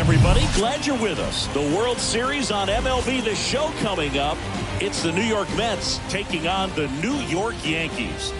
everybody. Glad you're with us. The World Series on MLB, the show coming up. It's the New York Mets taking on the New York Yankees.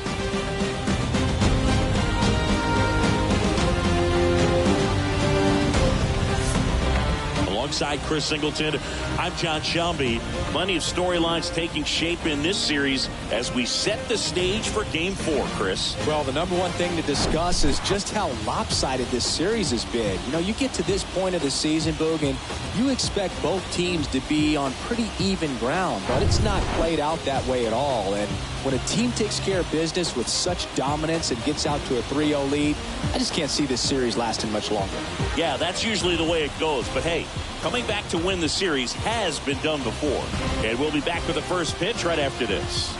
Alongside Chris Singleton, I'm John Shelby. Plenty of storylines taking shape in this series as we set the stage for Game 4, Chris. Well, the number one thing to discuss is just how lopsided this series has been. You know, you get to this point of the season, Boog, and you expect both teams to be on pretty even ground, but it's not played out that way at all. And when a team takes care of business with such dominance and gets out to a 3-0 lead, I just can't see this series lasting much longer. Yeah, that's usually the way it goes. But hey, coming back to win the series has been done before. And we'll be back for the first pitch right after this.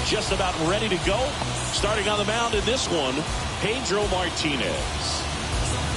Just about ready to go. Starting on the mound in this one, Pedro Martinez.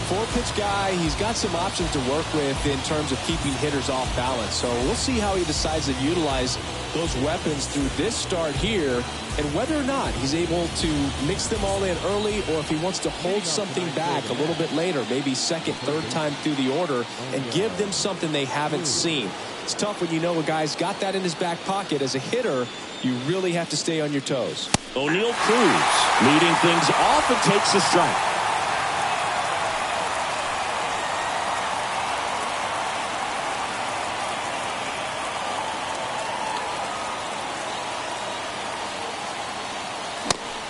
Four-pitch guy, he's got some options to work with in terms of keeping hitters off balance. So we'll see how he decides to utilize those weapons through this start here, and whether or not he's able to mix them all in early, or if he wants to hold something back a little bit later, maybe second, third time through the order, and give them something they haven't seen. It's tough when you know a guy's got that in his back pocket. As a hitter, you really have to stay on your toes. O'Neill Cruz leading things off and takes a strike.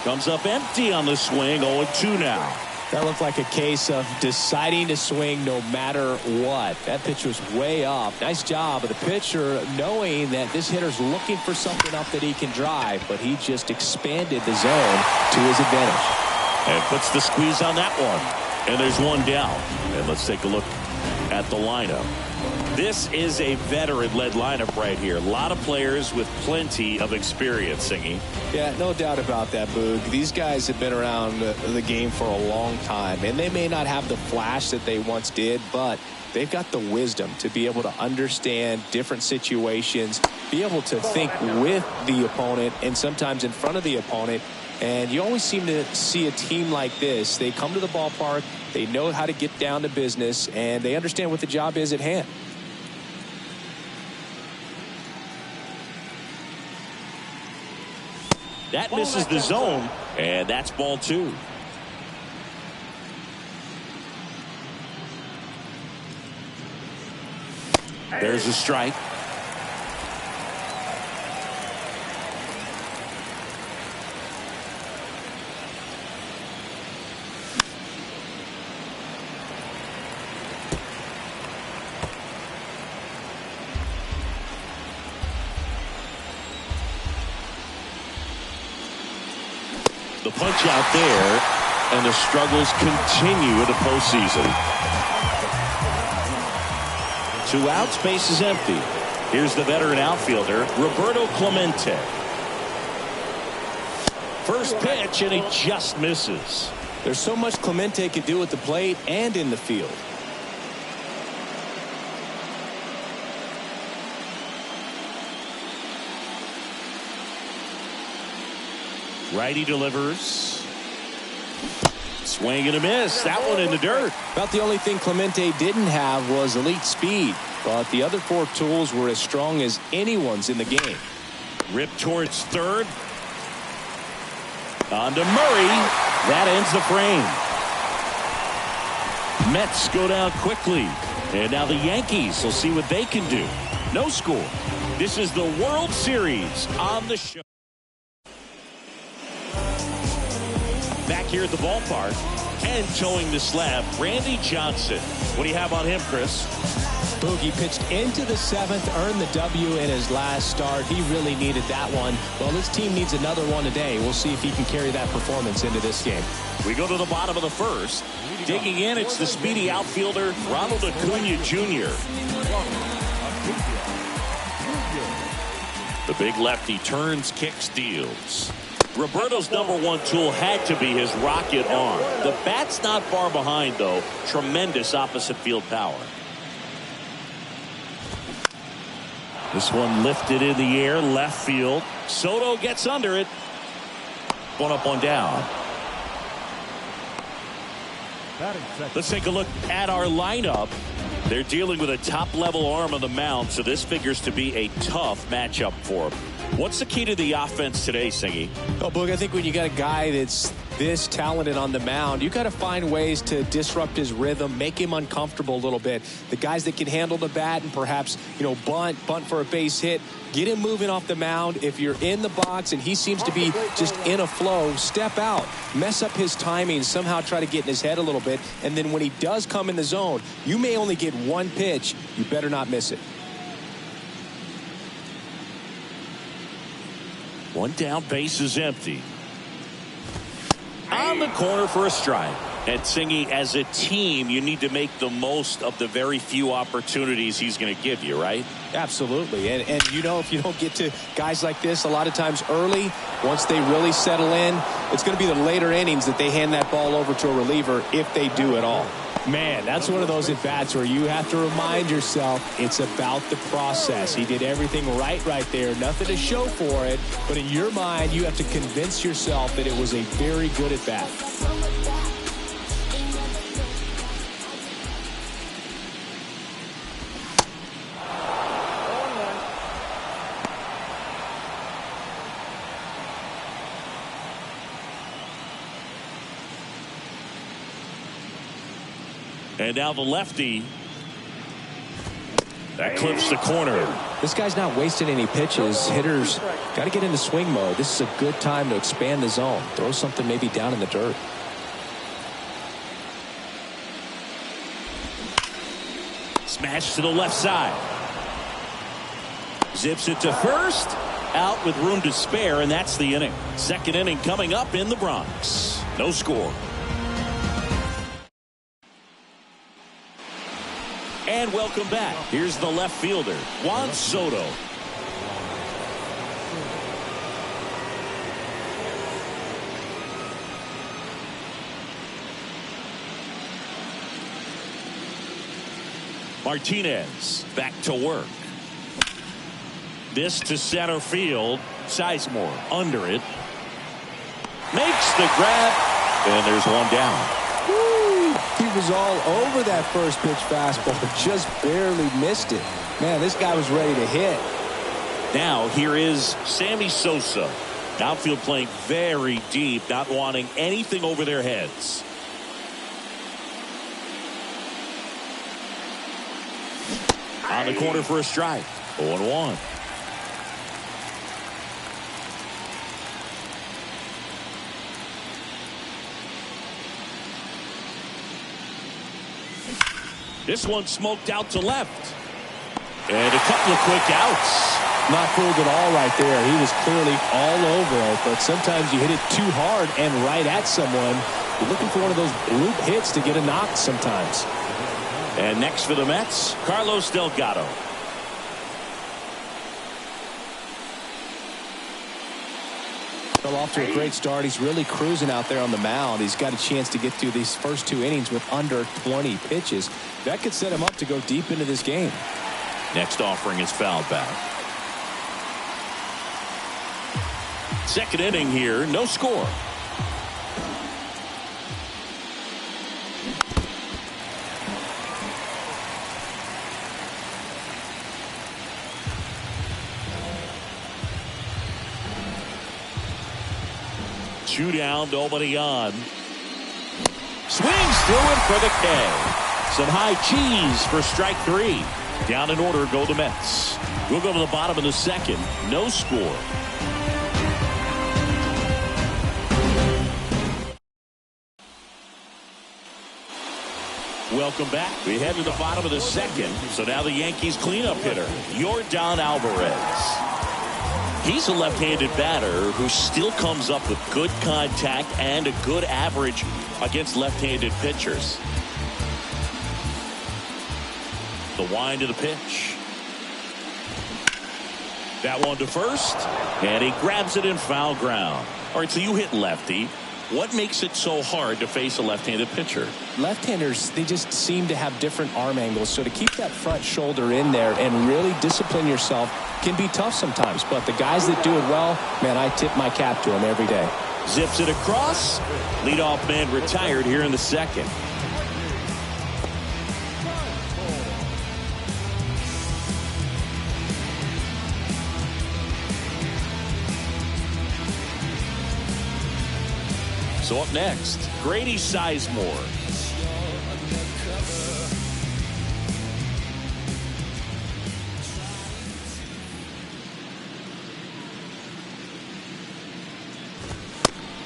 Comes up empty on the swing. 0-2 now. That looked like a case of deciding to swing no matter what. That pitch was way up. Nice job of the pitcher knowing that this hitter's looking for something up that he can drive, but he just expanded the zone to his advantage. And puts the squeeze on that one. And there's one down. And let's take a look at the lineup. This is a veteran-led lineup right here. A lot of players with plenty of experience, Singy. Yeah, no doubt about that, Boog. These guys have been around the game for a long time, and they may not have the flash that they once did, but they've got the wisdom to be able to understand different situations, be able to think with the opponent and sometimes in front of the opponent. And you always seem to see a team like this. They come to the ballpark, they know how to get down to business, and they understand what the job is at hand. That misses the zone, and that's ball 2. There's a strike. The punch out there, and the struggles continue in the postseason. 2 outs, base is empty. Here's the veteran outfielder, Roberto Clemente. First pitch, and he just misses. There's so much Clemente can do at the plate and in the field. Righty delivers. Swing and a miss. That one in the dirt. About the only thing Clemente didn't have was elite speed, but the other 4 tools were as strong as anyone's in the game. Rip towards third. On to Murray. That ends the frame. Mets go down quickly. And now the Yankees will see what they can do. No score. This is the World Series on the show. Back here at the ballpark and towing the slab, Randy Johnson. What do you have on him, Chris? Boogie pitched into the 7th, earned the W in his last start. He really needed that one. Well, this team needs another one today. We'll see if he can carry that performance into this game. We go to the bottom of the first. Digging in, it's the speedy outfielder, Ronald Acuna Jr. The big lefty turns, kicks, deals. Roberto's #1 tool had to be his rocket arm. The bat's not far behind, though. Tremendous opposite field power. This one lifted in the air, left field. Soto gets under it. One up, one down. Let's take a look at our lineup. They're dealing with a top-level arm on the mound, so this figures to be a tough matchup for them. What's the key to the offense today, Singy? Oh, Boog, I think when you got a guy that's this talented on the mound, you got to find ways to disrupt his rhythm, make him uncomfortable a little bit. The guys that can handle the bat and perhaps, bunt for a base hit, get him moving off the mound. If you're in the box and he seems to be just in a flow, step out, mess up his timing, somehow try to get in his head a little bit. And then when he does come in the zone, you may only get one pitch. You better not miss it. One down, base is empty. On the corner for a strike. And Singy, as a team, you need to make the most of the very few opportunities he's going to give you, right? Absolutely. And if you don't get to guys like this a lot of times early, once they really settle in, it's going to be the later innings that they hand that ball over to a reliever if they do at all. Man, that's one of those at-bats where you have to remind yourself it's about the process. He did everything right there. Nothing to show for it. But in your mind, you have to convince yourself that it was a very good at-bat. And now the lefty. That clips the corner. This guy's not wasting any pitches. Hitters got to get into swing mode. This is a good time to expand the zone. Throw something maybe down in the dirt. Smash to the left side. Zips it to first. Out with room to spare, and that's the inning. Second inning coming up in the Bronx. No score. And welcome back. Here's the left fielder, Juan Soto. Martinez back to work. This to center field. Sizemore under it. Makes the grab. And there's one down. Woo! He was all over that first pitch fastball, but just barely missed it. Man, this guy was ready to hit. Now here is Sammy Sosa. Outfield playing very deep, not wanting anything over their heads. On the corner for a strike. 0-1. This one smoked out to left. And a couple of quick outs. Not fooled at all right there. He was clearly all over it, but sometimes you hit it too hard and right at someone. You're looking for one of those bloop hits to get a knock sometimes. And next for the Mets, Carlos Delgado. Fell off to a great start. He's really cruising out there on the mound. He's got a chance to get through these first two innings with under 20 pitches. That could set him up to go deep into this game. Next offering is fouled back. Second inning here, no score. Two down, nobody on. Swings through it for the K. Some high cheese for strike three. Down in order go the Mets. We'll go to the bottom of the second. No score. Welcome back. We head to the bottom of the second. So now the Yankees cleanup hitter, Yordan Alvarez. He's a left-handed batter who still comes up with good contact and a good average against left-handed pitchers. The wind of the pitch. That one to first. And he grabs it in foul ground. All right, so you hit lefty. What makes it so hard to face a left-handed pitcher? Left-handers, they just seem to have different arm angles. So to keep that front shoulder in there and really discipline yourself can be tough sometimes. But the guys that do it well, man, I tip my cap to them every day. Zips it across. Leadoff man retired here in the second. So up next, Grady Sizemore.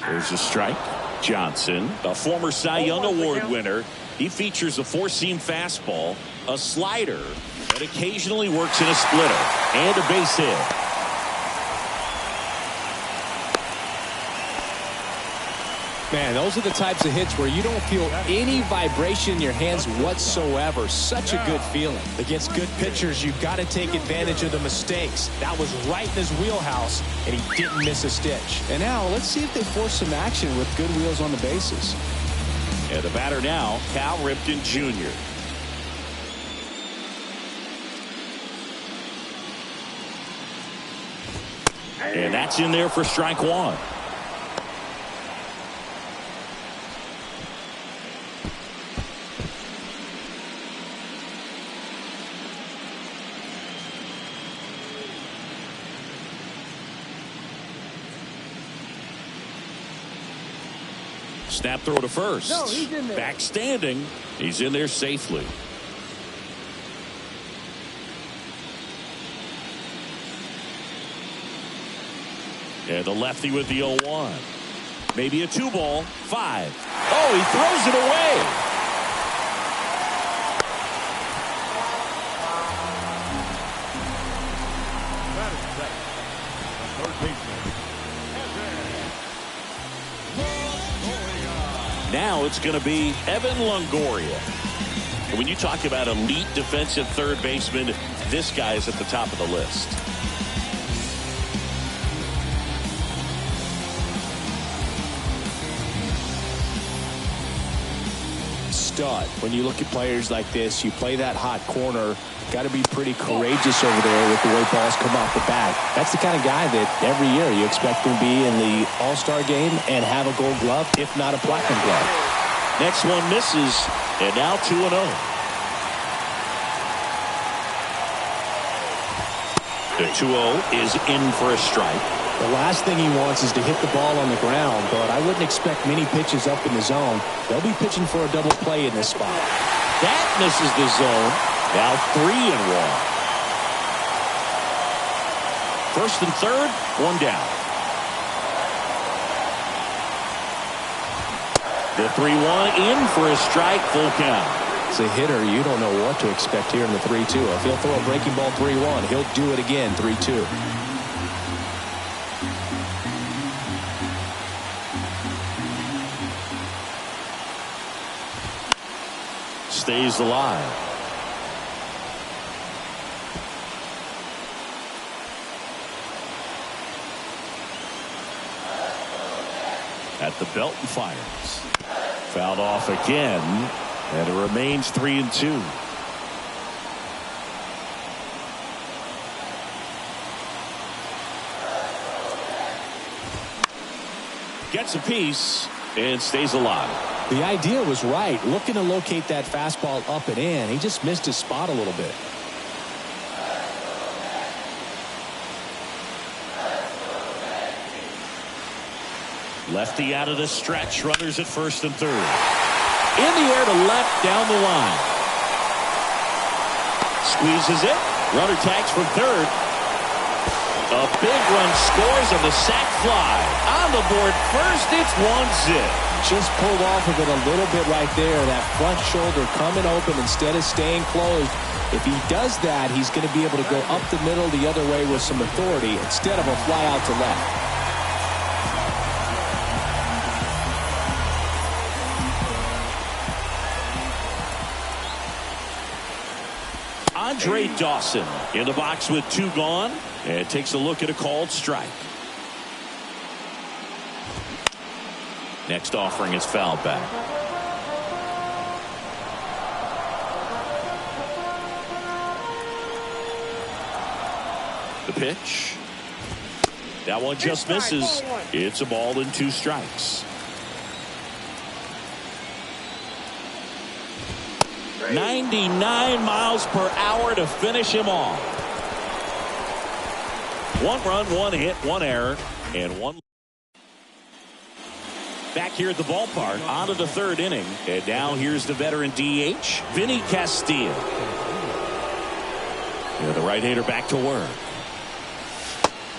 There's a strike. Johnson, a former Cy Young Award winner. He features a four-seam fastball, a slider, and occasionally works in a splitter, and a base hit. Man, those are the types of hits where you don't feel any vibration in your hands whatsoever. Such a good feeling. Against good pitchers, you've got to take advantage of the mistakes. That was right in his wheelhouse, and he didn't miss a stitch. And now, let's see if they force some action with good wheels on the bases. And the batter now, Cal Ripken Jr. And that's in there for strike one. Snap throw to first. No, he's in there. Back standing. He's in there safely. And the lefty with the 0-1. Maybe a 2-ball. 5. Oh, he throws it away. Now it's going to be Evan Longoria. And when you talk about elite defensive third baseman, this guy is at the top of the list. Stud. When you look at players like this, you play that hot corner, got to be pretty courageous over there with the way balls come off the bat. That's the kind of guy that every year you expect him to be in the All-Star game and have a gold glove, if not a platinum glove. Next one misses, and now 2-0. The 2-0 is in for a strike. The last thing he wants is to hit the ball on the ground, but I wouldn't expect many pitches up in the zone. They'll be pitching for a double play in this spot. That misses the zone. Now 3-1. First and third, one down. The 3-1 in for a strike, full count. As a hitter, you don't know what to expect here in the 3-2. If he'll throw a breaking ball 3-1, he'll do it again 3-2. Stays alive. At the belt and fires. Fouled off again, and it remains 3-2. Gets a piece and stays alive. The idea was right, looking to locate that fastball up and in. He just missed his spot a little bit. Lefty out of the stretch, runners at first and third. In the air to left, down the line. Squeezes it, runner tags from third. A big run scores on the sac fly. On the board first, it's 1-zip. Just pulled off of it a little bit right there. That front shoulder coming open instead of staying closed. If he does that, he's going to be able to go up the middle the other way with some authority instead of a fly out to left. Andre Dawson in the box with 2 gone, and takes a look at a called strike. Next offering is fouled back. The pitch. That one just misses. It's a ball and 2 strikes. 99 miles per hour to finish him off. 1 run, 1 hit, 1 error, and 1. Back here at the ballpark, on to the 3rd inning. And now here's the veteran DH, Vinny Castilla. And the right-hander back to work.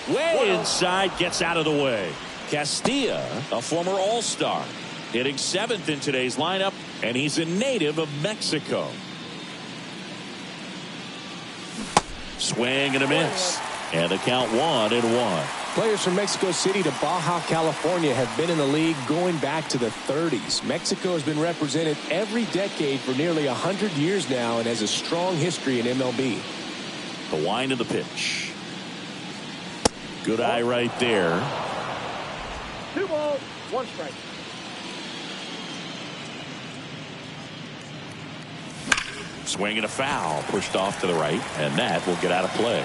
Way inside, gets out of the way. Castilla, a former All-Star, hitting 7th in today's lineup, and he's a native of Mexico. Swing and a miss. And the count 1-1. Players from Mexico City to Baja California have been in the league going back to the 30s. Mexico has been represented every decade for nearly 100 years now and has a strong history in MLB. The wind of the pitch. Good eye right there. 2 balls, 1 strike. Swing and a foul, pushed off to the right, and that will get out of play.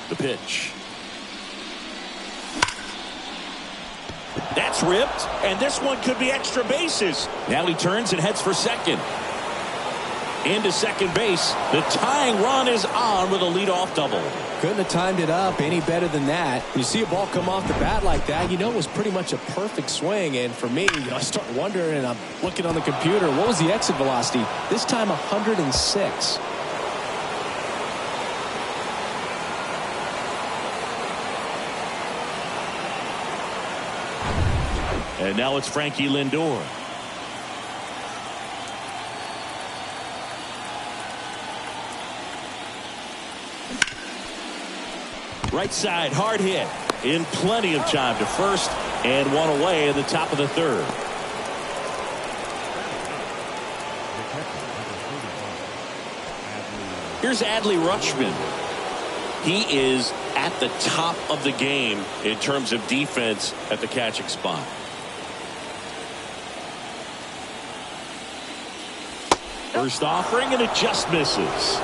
The pitch. That's ripped, and this one could be extra bases. Now he turns and heads for second. Into second base. The tying run is on with a leadoff double. Couldn't have timed it up any better than that. When you see a ball come off the bat like that, you know it was pretty much a perfect swing. And for me, I start wondering, and I'm looking on the computer, what was the exit velocity? This time 106. And now it's Frankie Lindor. Right side, hard hit. In plenty of time to first, and 1 away in the top of the 3rd. Here's Adley Rutschman. He is at the top of the game in terms of defense at the catching spot. First offering, and it just misses.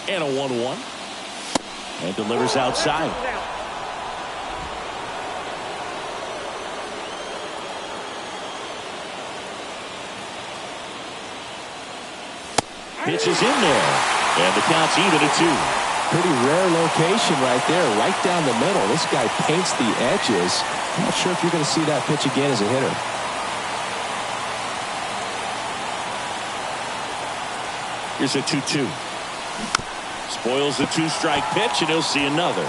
And a 1-1. And delivers outside. Pitch is in there. And the count's even at 2. Pretty rare location right there, right down the middle. This guy paints the edges. I'm not sure if you're going to see that pitch again as a hitter. Here's a 2-2. Spoils the 2-strike pitch, and he'll see another.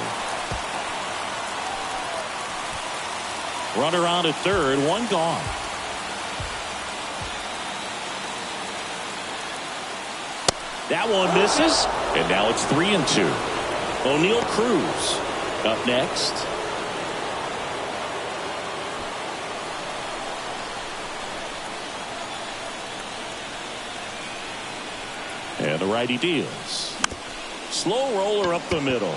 Runner on at 3rd, 1 gone. That one misses, and now it's 3-2. O'Neal Cruz up next. And the righty deals. Slow roller up the middle.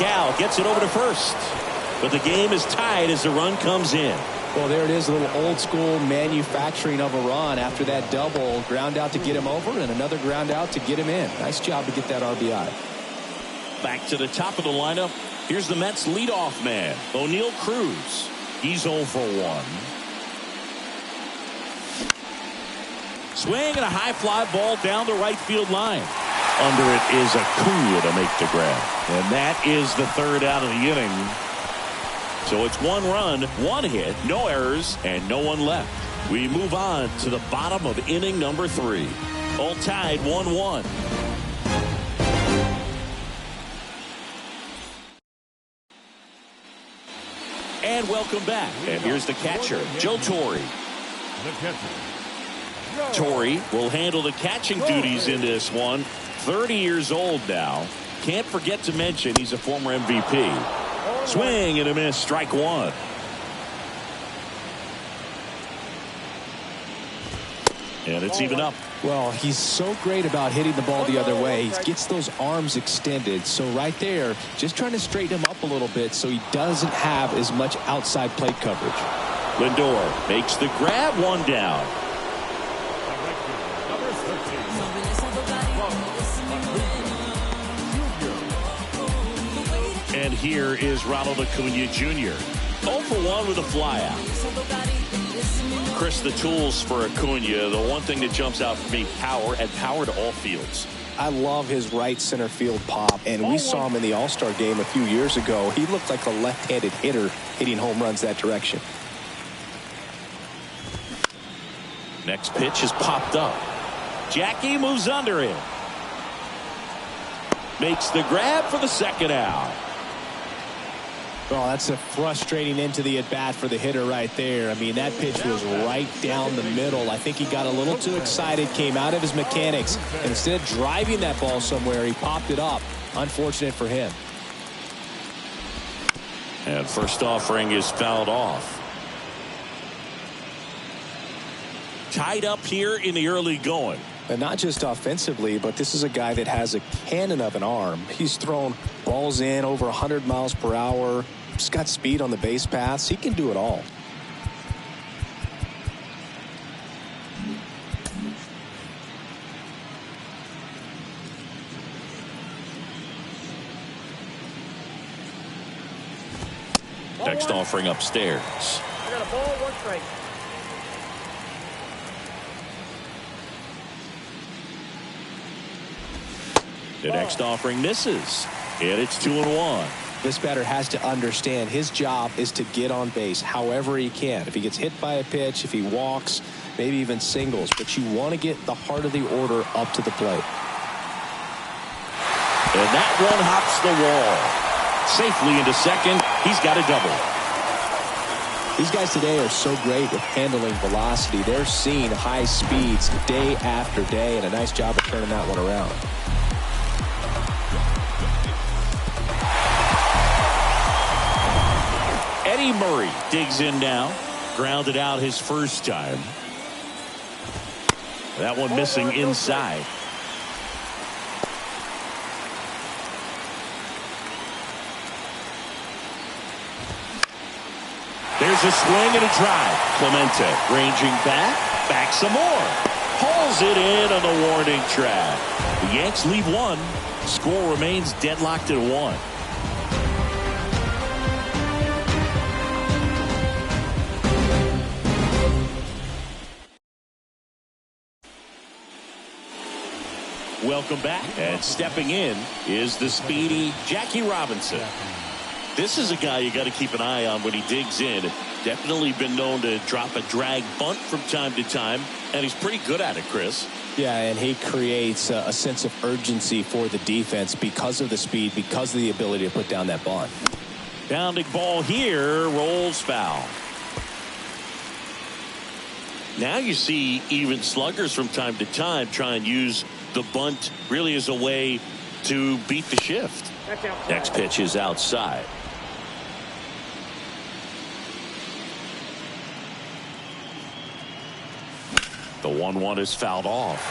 Gal gets it over to first. But the game is tied as the run comes in. Well, there it is, a little old school manufacturing of a run after that double. Ground out to get him over and another ground out to get him in. Nice job to get that RBI. Back to the top of the lineup. Here's the Mets leadoff man, O'Neal Cruz. He's 0 for 1. Swing and a high fly ball down the right field line. Under it is Acuna to make the grab. And that is the 3rd out of the inning. So it's 1 run, 1 hit, no errors, and no one left. We move on to the bottom of inning number 3. All tied 1-1. And welcome back. And here's the catcher, Joe Torre. The catcher. Torrey will handle the catching duties in this one. 30 years old now. Can't forget to mention he's a former MVP. Swing and a miss. Strike one. And it's even up. Well, he's so great about hitting the ball the other way. He gets those arms extended. So right there, just trying to straighten him up a little bit so he doesn't have as much outside plate coverage. Lindor makes the grab. One down. And here is Ronald Acuna Jr. 0 for 1 with a flyout. Chris, the tools for Acuna, the one thing that jumps out for me, power, and power to all fields. I love his right center field pop, and we saw him in the All-Star game a few years ago. He looked like a left-handed hitter hitting home runs that direction. Next pitch is popped up. Jackie moves under him. Makes the grab for the second out. Oh, that's a frustrating end to the at-bat for the hitter right there. I mean, that pitch was right down the middle. I think he got a little too excited, came out of his mechanics. And instead of driving that ball somewhere, he popped it up. Unfortunate for him. And first offering is fouled off. Tied up here in the early going. And not just offensively, but this is a guy that has a cannon of an arm. He's thrown balls in over 100 miles per hour. He's got speed on the base paths. He can do it all. Next offering upstairs. I got a ball, 1 strike. The next offering misses. And it's 2-1. This batter has to understand his job is to get on base however he can. If he gets hit by a pitch, if he walks, maybe even singles. But you want to get the heart of the order up to the plate. And that one hops the wall. Safely into second. He's got a double. These guys today are so great with handling velocity. They're seeing high speeds day after day, and a nice job of turning that one around. Eddie Murray digs in now. Grounded out his first time. That one missing inside. There's a swing and a drive. Clemente ranging back some more. Hauls it in on the warning track. The Yanks lead one. Score remains deadlocked at 1. Welcome back. And stepping in is the speedy Jackie Robinson. This is a guy you got to keep an eye on when he digs in. Definitely been known to drop a drag bunt from time to time, and he's pretty good at it, Chris. Yeah, and he creates a sense of urgency for the defense because of the speed, because of the ability to put down that bunt. Pounding ball here, rolls foul. Now you see even sluggers from time to time try and use the bunt really as a way to beat the shift. Next pitch is outside. The 1-1 is fouled off.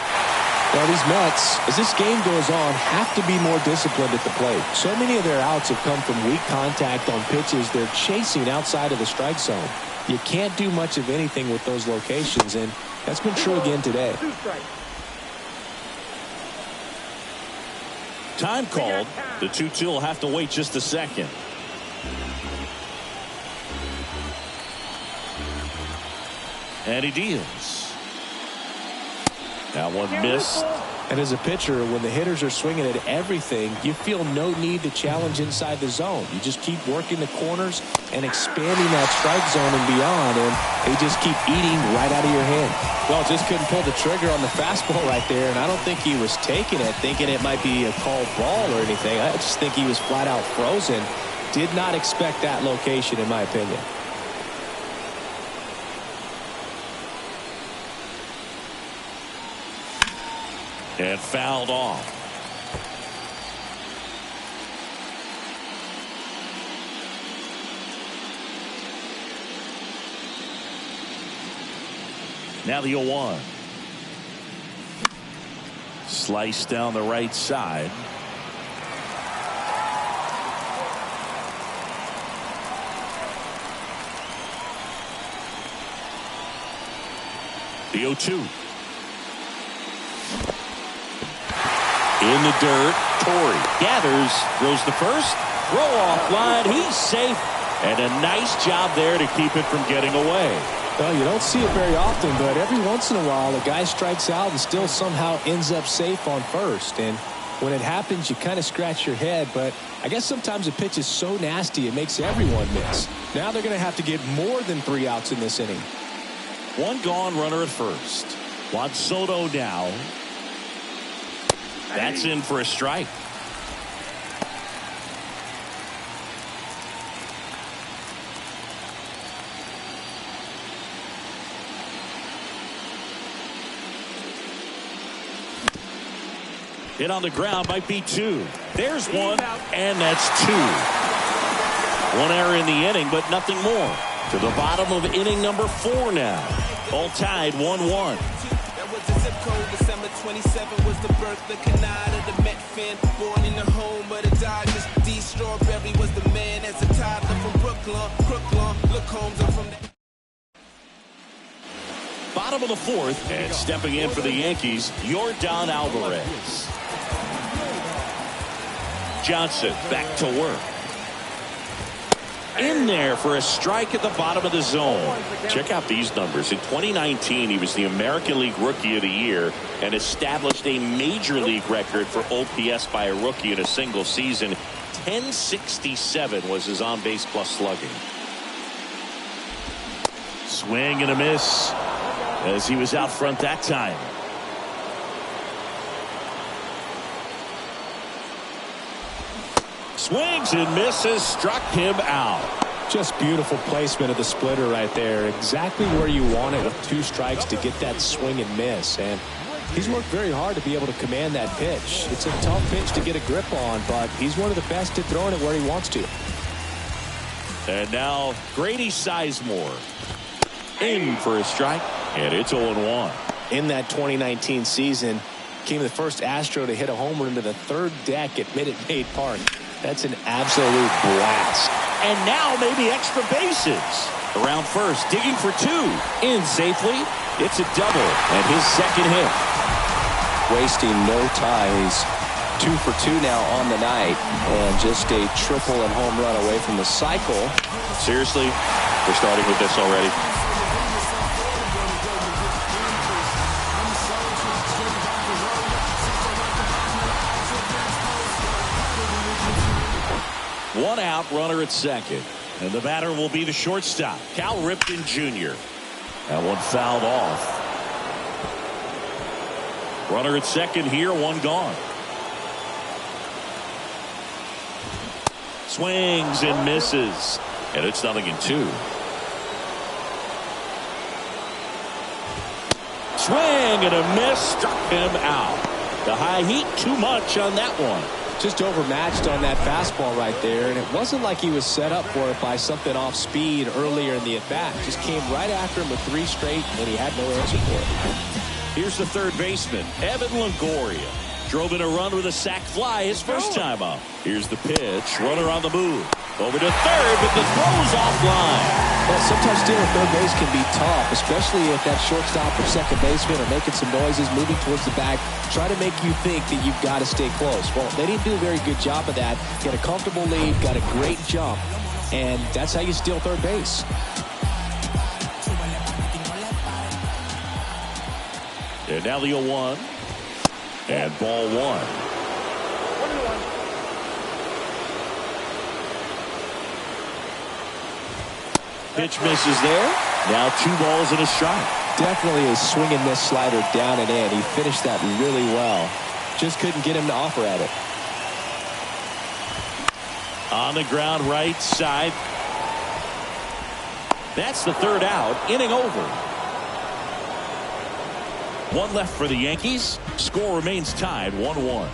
Well, these Mets, as this game goes on, have to be more disciplined at the plate. So many of their outs have come from weak contact on pitches they're chasing outside of the strike zone. You can't do much of anything with those locations, and that's been true again today. Time called. The 2-2 will have to wait just a second. And he deals. That one missed. And as a pitcher, when the hitters are swinging at everything, you feel no need to challenge inside the zone. You just keep working the corners and expanding that strike zone and beyond, and they just keep eating right out of your hand. Well, just couldn't pull the trigger on the fastball right there, and I don't think he was taking it, thinking it might be a called ball or anything. I just think he was flat out frozen. Did not expect that location, in my opinion. And fouled off. Now the 0-1. Slice down the right side. The 0-2. In the dirt, Torrey gathers, throws the first, throw off line, he's safe, and a nice job there to keep it from getting away. Well, you don't see it very often, but every once in a while a guy strikes out and still somehow ends up safe on first. And when it happens, you kind of scratch your head, but I guess sometimes a pitch is so nasty it makes everyone miss. Now they're going to have to get more than 3 outs in this inning. One gone, runner at first. Juan Soto now. That's in for a strike. Hit on the ground, might be 2. There's 1, and that's 2. 1 error in the inning, but nothing more. To the bottom of inning number 4 now. All tied 1-1. That was the zip code. December 27 was the birth of Canada, the Met fan, born in the home of the Dodgers. D. Strawberry was the man as a toddler from Brooklyn. Look, Holmes, I'm from the bottom of the 4th, and stepping in for the Yankees, Yordan Alvarez. Johnson back to work. In there for a strike at the bottom of the zone. Check out these numbers. In 2019, he was the American League Rookie of the Year and established a Major League record for OPS by a rookie in a single season. 1067 was his on-base plus slugging. Swing and a miss as he was out front that time. Swings and misses, struck him out. Just beautiful placement of the splitter right there. Exactly where you want it with 2 strikes to get that swing and miss. And he's worked very hard to be able to command that pitch. It's a tough pitch to get a grip on, but he's one of the best at throwing it where he wants to. And now Grady Sizemore in for a strike, and it's 0-1. In that 2019 season, became the first Astro to hit a homer into the 3rd deck at Minute Maid Park. That's an absolute blast. And now maybe extra bases. Around first, digging for 2. In safely. It's a double and his second hit. Wasting no time. He's 2 for 2 now on the night, and just a triple and home run away from the cycle. Seriously, we're starting with this already. One out, runner at second. And the batter will be the shortstop, Cal Ripken Jr. That one fouled off. Runner at second here, 1 gone. Swings and misses. And it's 0-2. Swing and a miss, struck him out. The high heat, too much on that one. Just overmatched on that fastball right there, and it wasn't like he was set up for it by something off speed earlier in the at-bat. Just came right after him with 3 straight, and he had no answer for it. Here's the third baseman, Evan Longoria. Drove in a run with a sac fly his first time up. Here's the pitch, runner on the move. Over to third, but the throw's offline. Well, sometimes stealing third base can be tough, especially if that shortstop or second baseman are making some noises, moving towards the bag, try to make you think that you've got to stay close. Well, they didn't do a very good job of that. Got a comfortable lead, got a great jump, and that's how you steal third base. And now the 0-1. And ball 1. Pitch misses there. Now 2 balls and a strike. Definitely a swing and miss slider down and in. He finished that really well. Just couldn't get him to offer at it. On the ground right side. That's the 3rd out. Inning over. One left for the Yankees. Score remains tied 1-1.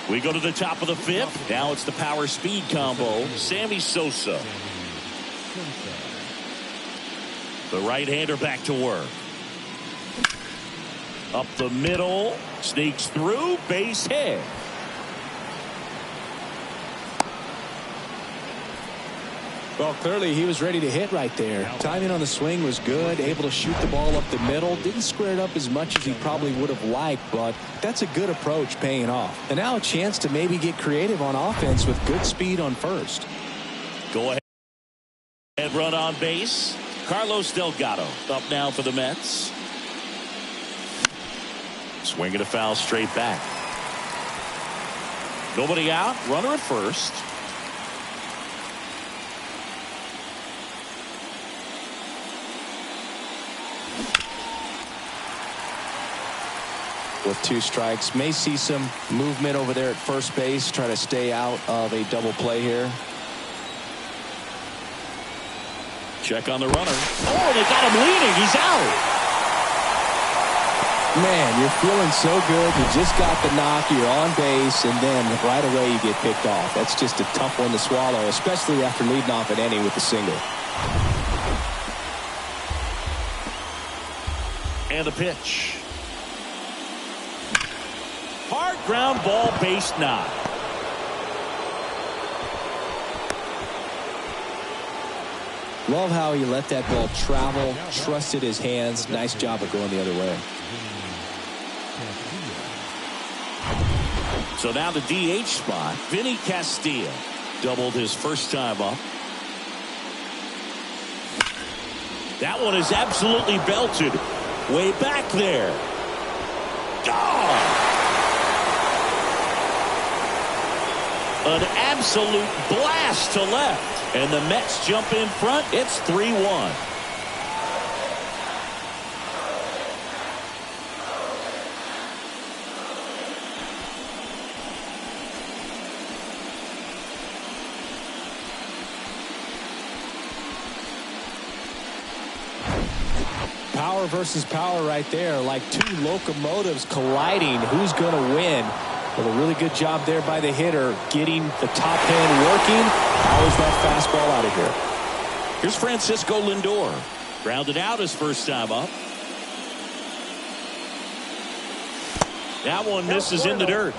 We go to the top of the fifth. Now it's the power speed combo. Sammy Sosa. The right-hander back to work. Up the middle. Sneaks through. Base hit. Well, clearly he was ready to hit right there. Timing on the swing was good. Able to shoot the ball up the middle. Didn't square it up as much as he probably would have liked, but that's a good approach paying off. And now a chance to maybe get creative on offense with good speed on first. Go ahead. Run on base. Carlos Delgado up now for the Mets. Swinging a foul straight back. Nobody out. Runner at first. With 2 strikes, may see some movement over there at first base. Try to stay out of a double play here. Check on the runner. Oh, they got him leading. He's out. Man, you're feeling so good. You just got the knock. You're on base, and then right away you get picked off. That's just a tough one to swallow, especially after leading off an inning with a single. And the pitch. Hard ground ball, base knock. Love how he let that ball travel, trusted his hands. Nice job of going the other way. So now the DH spot. Vinny Castilla doubled his first time up. That one is absolutely belted. Way back there. Gone. An absolute blast to left. And the Mets jump in front. It's 3-1. Power versus power right there, like 2 locomotives colliding. Who's going to win? Well, a really good job there by the hitter, getting the top hand working. How's that fastball out of here? Here's Francisco Lindor. Grounded out his first time up. That one misses in the dirt.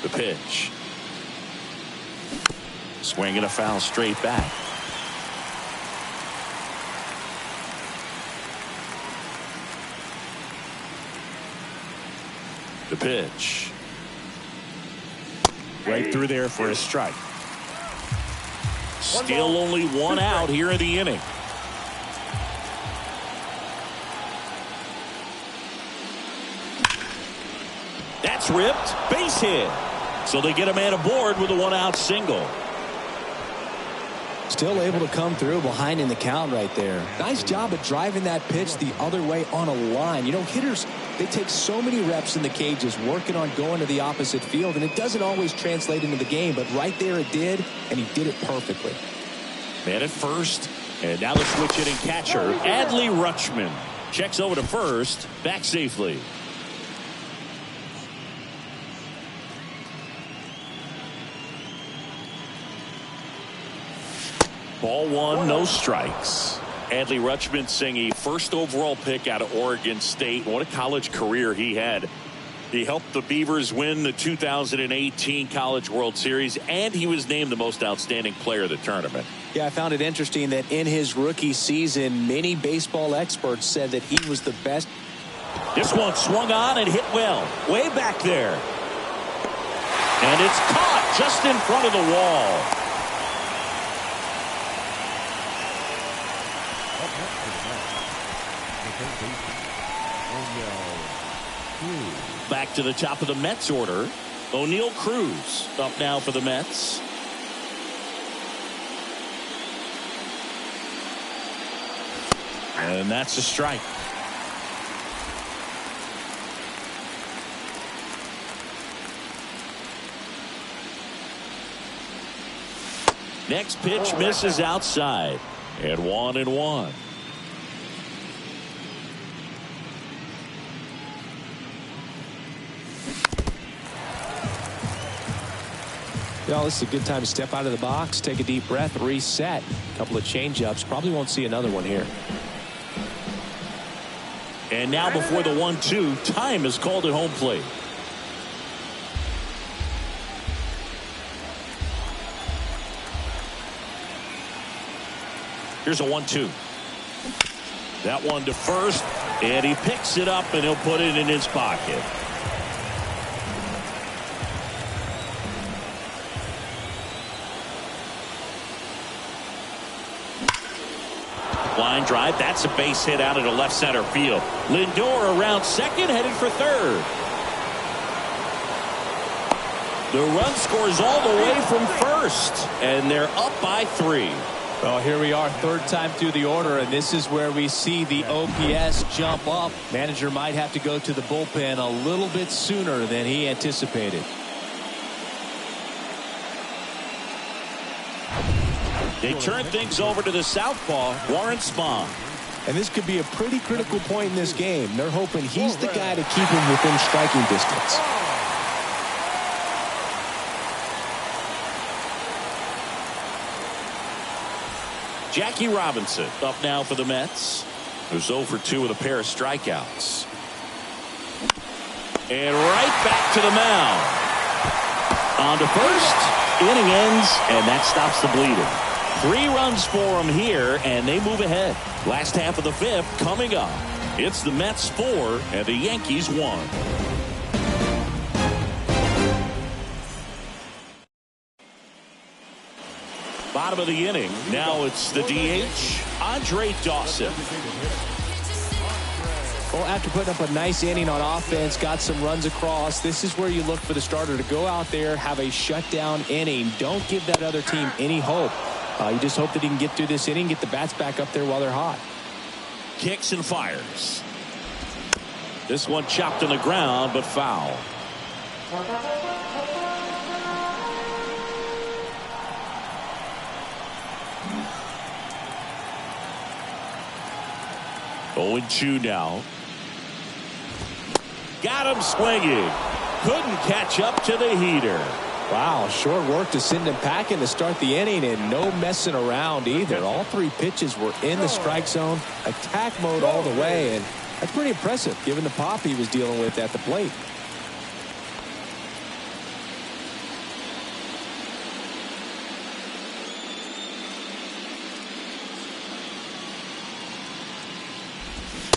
The pitch. Swinging a foul straight back. The pitch. Right through there for a strike. Still only 1 out here in the inning. That's ripped. Base hit. So they get a man aboard with a 1-out single. Still able to come through behind in the count right there. Nice job of driving that pitch the other way on a line. You know, hitters, they take so many reps in the cages working on going to the opposite field, and it doesn't always translate into the game, but right there it did, and he did it perfectly. Man at first, and now the switch hitting catcher, Adley Rutschman. Checks over to first, back safely. Ball 1, no strikes. Adley Rutschman saying a first overall pick out of Oregon State. What a college career he had. He helped the Beavers win the 2018 College World Series, and he was named the most outstanding player of the tournament. Yeah, I found it interesting that in his rookie season, many baseball experts said that he was the best. This one swung on and hit well. Way back there. And it's caught just in front of the wall. Back to the top of the Mets order. O'Neal Cruz up now for the Mets. And that's a strike. Next pitch misses outside. And 1-1. Well, this is a good time to step out of the box, take a deep breath, reset. A couple of change-ups. Probably won't see another one here. And now before the 1-2, time is called at home plate. Here's a 1-2. That one to first, and he picks it up, and he'll put it in his pocket. Line drive. That's a base hit out into left center field. Lindor around second, headed for third. The run scores all the way from first, and they're up by 3. Well, here we are, third time through the order, and this is where we see the OPS jump up. Manager might have to go to the bullpen a little bit sooner than he anticipated. They turn things over to the southpaw, Warren Spahn. And this could be a pretty critical point in this game. They're hoping he's the guy to keep him within striking distance. Jackie Robinson up now for the Mets, who's 0 for 2 with a pair of strikeouts. And right back to the mound. On to first. Inning ends, and that stops the bleeding. 3 runs for them here, and they move ahead. Last half of the 5th coming up. It's the Mets 4 and the Yankees 1. Bottom of the inning. Now it's the DH, Andre Dawson. Well, after putting up a nice inning on offense, got some runs across, this is where you look for the starter to go out there, have a shutdown inning. Don't give that other team any hope. You just hope that he can get through this inning, get the bats back up there while they're hot. Kicks and fires. This one chopped on the ground, but foul. Oh, 2 now. Got him swinging. Couldn't catch up to the heater. Wow, short work to send him packing to start the inning, and no messing around either. All 3 pitches were in the strike zone, attack mode all the way, and that's pretty impressive given the pop he was dealing with at the plate.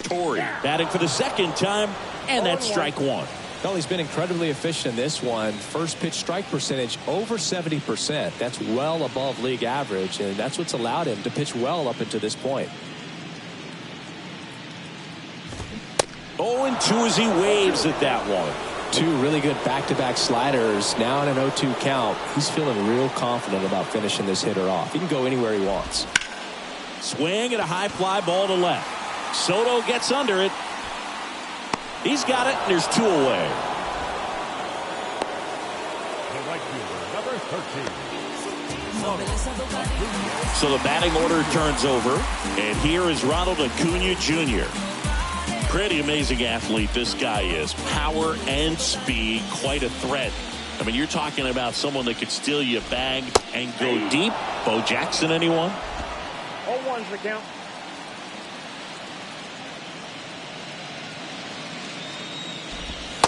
Torrey batting for the second time, and that's strike 1. Well, he's been incredibly efficient in this one. First pitch strike percentage over 70%. That's well above league average, and that's what's allowed him to pitch well up until this point. 0-2 as he waves at that one. 2 really good back-to-back sliders. Now in an 0-2 count. He's feeling real confident about finishing this hitter off. He can go anywhere he wants. Swing and a high fly ball to left. Soto gets under it. He's got it, and there's 2 away. The right fielder, number 13. So the batting order turns over, and here is Ronald Acuna Jr. Pretty amazing athlete this guy is. Power and speed, quite a threat. I mean, you're talking about someone that could steal you a bag and go deep. Bo Jackson, anyone? 0-1's the count.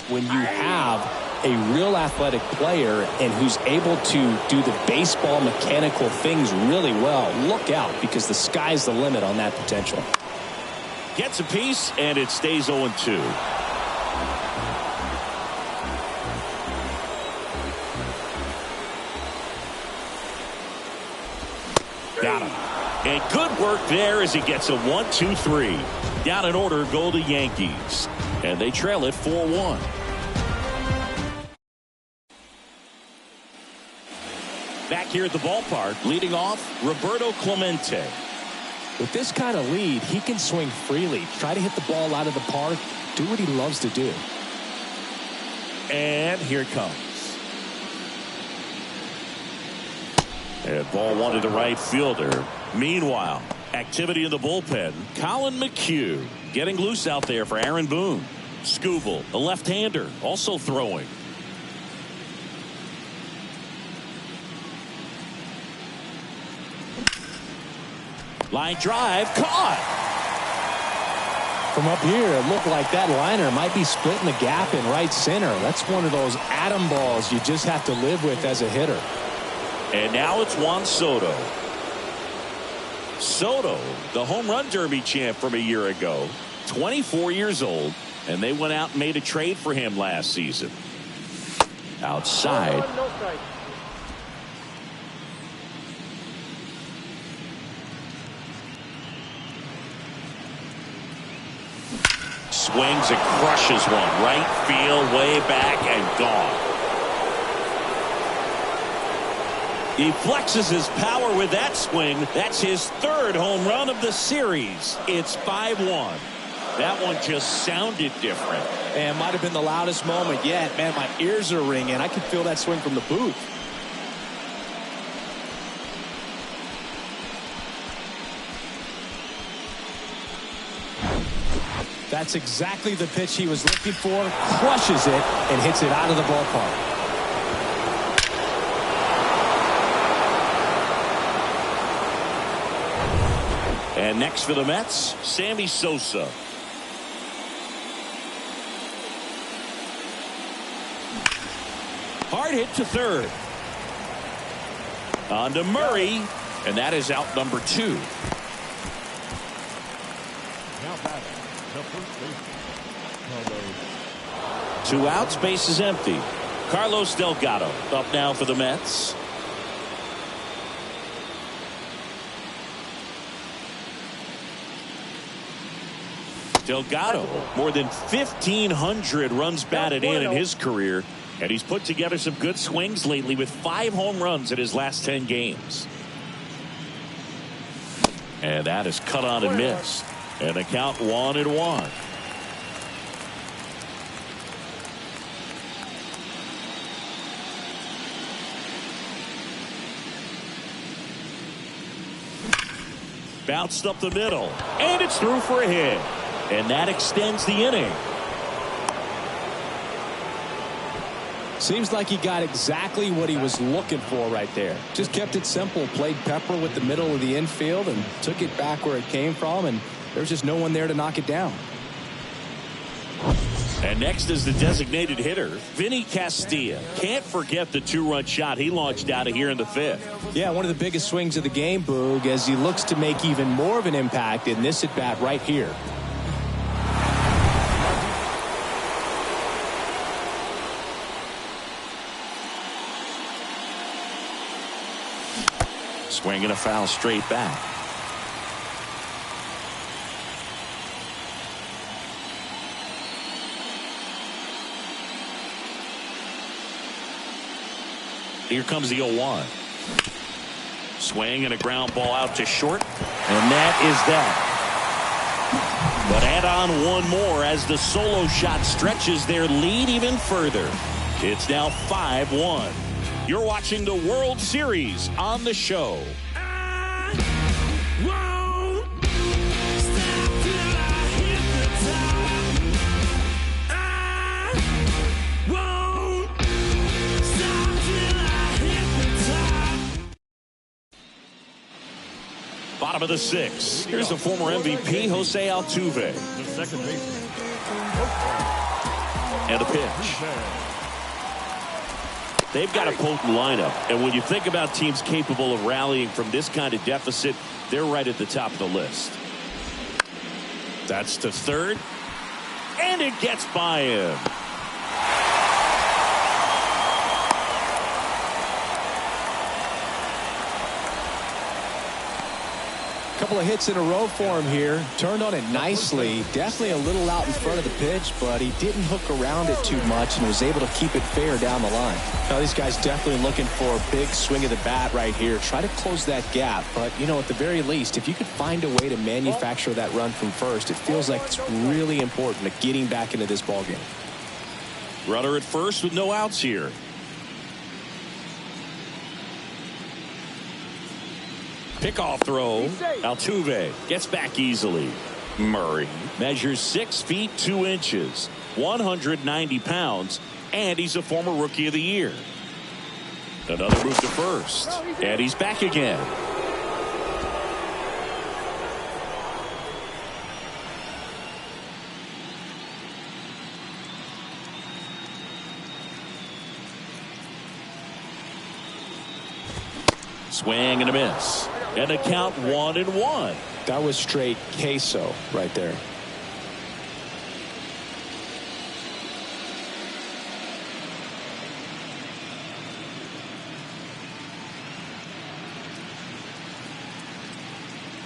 When you have a real athletic player and who's able to do the baseball mechanical things really well, look out, because the sky's the limit on that potential. Gets a piece, and it stays 0-2. Got him. And good work there as he gets a 1-2-3. Down in order go the Yankees, and they trail it 4-1. Back here at the ballpark, leading off, Roberto Clemente. With this kind of lead, he can swing freely, try to hit the ball out of the park, do what he loves to do. And here it comes. And ball one to the right fielder. Meanwhile, activity in the bullpen. Colin McHugh getting loose out there for Aaron Boone. Skubal, the left-hander, also throwing. Line drive, caught. From up here, it looked like that liner might be splitting the gap in right center. That's one of those atom balls you just have to live with as a hitter. And now it's Juan Soto. Soto, the home run derby champ from a year ago, 24 years old, and they went out and made a trade for him last season. Outside. No strike. Swings and crushes one. Right field, way back, and gone. He flexes his power with that swing. That's his third home run of the series. It's 5-1. That one just sounded different. And might have been the loudest moment yet. Man, my ears are ringing. I can feel that swing from the booth. That's exactly the pitch he was looking for. Crushes it and hits it out of the ballpark. And next for the Mets, Sammy Sosa. Hard hit to third. On to Murray, and that is out number 2. Now batting, the first baseman, Carlos. 2 outs, base is empty. Carlos Delgado up now for the Mets. Delgado, more than 1,500 runs batted in his career, and he's put together some good swings lately with 5 home runs in his last 10 games. And that is cut on and missed. And the count 1-1. Bounced up the middle, and it's through for a hit. And that extends the inning. Seems like he got exactly what he was looking for right there. Just kept it simple, played pepper with the middle of the infield and took it back where it came from, and there was just no one there to knock it down. And next is the designated hitter, Vinny Castilla. Can't forget the 2-run shot he launched out of here in the 5th. Yeah, one of the biggest swings of the game, Boog, as he looks to make even more of an impact in this at-bat right here. Swinging a foul straight back. Here comes the 0-1. Swing and a ground ball out to short. And that is that. But add on one more as the solo shot stretches their lead even further. It's now 5-1. You're watching the World Series on the show. Bottom of the 6th. Here's the former MVP, Jose Altuve. The second baseman. And a pitch. They've got a potent lineup, and when you think about teams capable of rallying from this kind of deficit, they're right at the top of the list. That's to third, and it gets by him. Couple of hits in a row for him here. Turned on it nicely. Definitely a little out in front of the pitch, but he didn't hook around it too much and was able to keep it fair down the line. Now, these guys definitely looking for a big swing of the bat right here. Try to close that gap. But, you know, at the very least, if you could find a way to manufacture that run from first, it feels like it's really important to getting back into this ballgame. Runner at first with no outs here. Pickoff throw. Altuve gets back easily. Murray measures 6 feet 2 inches, 190 pounds, and he's a former Rookie of the Year. Another move to first, and he's back again. Swing and a miss. And a count 1-1. That was straight queso right there.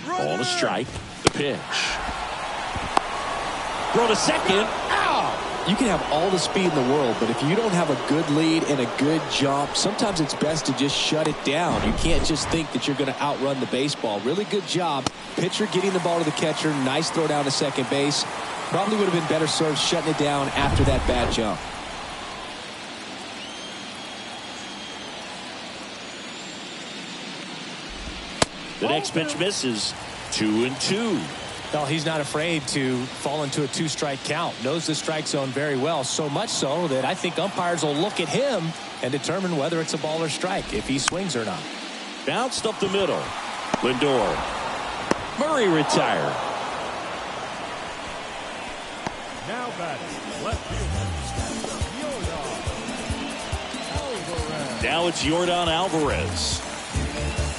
Ball to strike. The pitch. Throw to second. You can have all the speed in the world, but if you don't have a good lead and a good jump, sometimes it's best to just shut it down. You can't just think that you're going to outrun the baseball. Really good job. Pitcher getting the ball to the catcher. Nice throw down to second base. Probably would have been better served shutting it down after that bad jump. The next pitch misses. 2-2. Well, he's not afraid to fall into a 2-strike count. Knows the strike zone very well, so much so that I think umpires will look at him and determine whether it's a ball or strike, if he swings or not. Bounced up the middle. Lindor. Murray retired. Now batting, left fielder, Yordan Alvarez. Now it's Yordan Alvarez.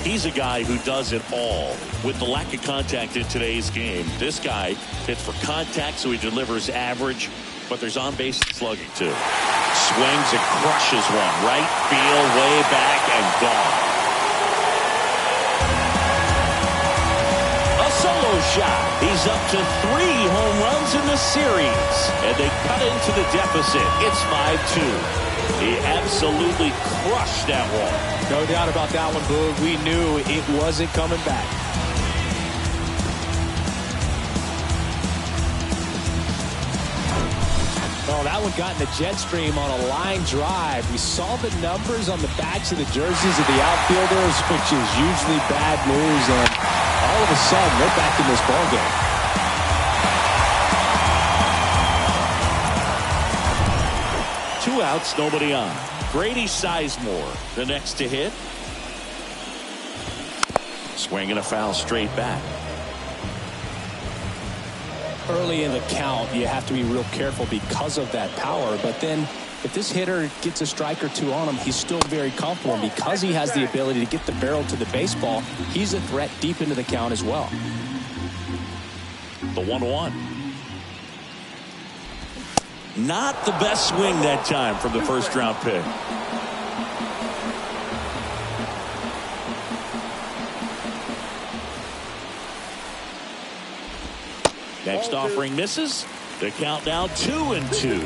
He's a guy who does it all. With the lack of contact in today's game, this guy hits for contact, so he delivers average, but there's on-base slugging too. Swings and crushes one. Right field, way back, and gone. A solo shot. He's up to 3 home runs in the series, and they cut into the deficit. It's 5-2. He absolutely crushed that one. No doubt about that one, Boog. We knew it wasn't coming back. Oh, that one got in the jet stream on a line drive. We saw the numbers on the backs of the jerseys of the outfielders, which is usually bad news, and all of a sudden, they're back in this ballgame. 2 outs, nobody on. Grady Sizemore, the next to hit. Swinging a foul straight back. Early in the count, you have to be real careful because of that power. But then if this hitter gets a strike or 2 on him, he's still very comfortable. And because he has the ability to get the barrel to the baseball, he's a threat deep into the count as well. The 1-1. Not the best swing that time from the first round pick. Next offering misses. The count now 2-2.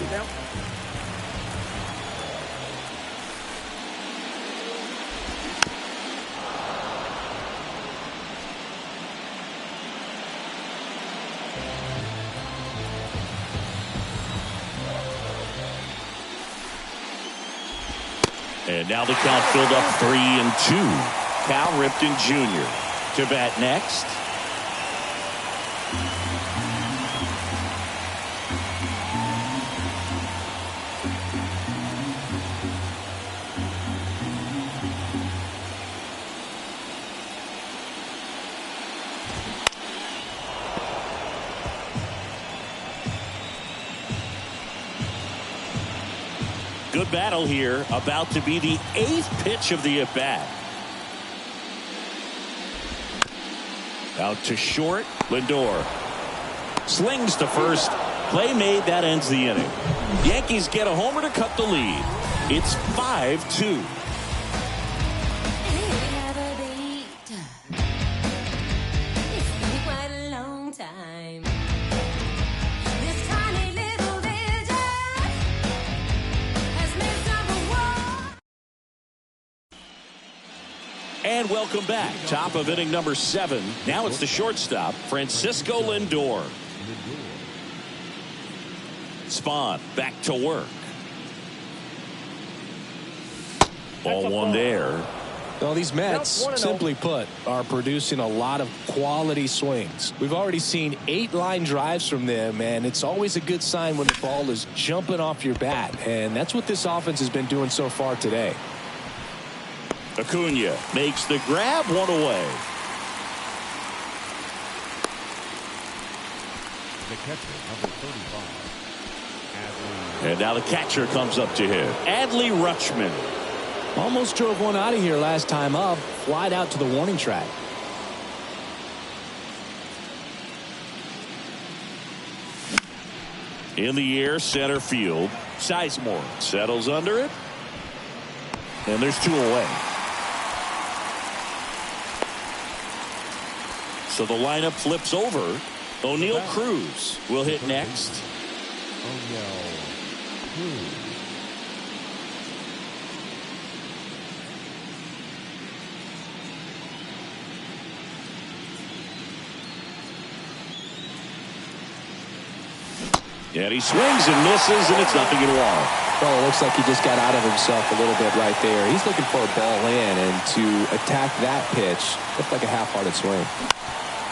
And now the count filled up 3-2. Cal Ripken Jr. to bat next. Good battle here, about to be the 8th pitch of the at-bat. Out to short, Lindor. Slings to first. Play made, that ends the inning. Yankees get a homer to cut the lead. It's 5-2. And welcome back. Top of inning number 7. Now it's the shortstop, Francisco Lindor. Spawn back to work. Ball one there. Well, these Mets, simply put, are producing a lot of quality swings. We've already seen 8 line drives from them, and it's always a good sign when the ball is jumping off your bat. And that's what this offense has been doing so far today. Acuna makes the grab, one away. The catcher, number 35. And now the catcher comes up to hit. Adley Rutschman. Almost drove one out of here last time up. Flied out to the warning track. In the air, center field. Sizemore settles under it. And there's 2 away. So the lineup flips over. O'Neal Cruz will hit next. And he swings and misses, and it's 0-1. Well, it looks like he just got out of himself a little bit right there. He's looking for a ball in, and to attack that pitch looked like a half-hearted swing.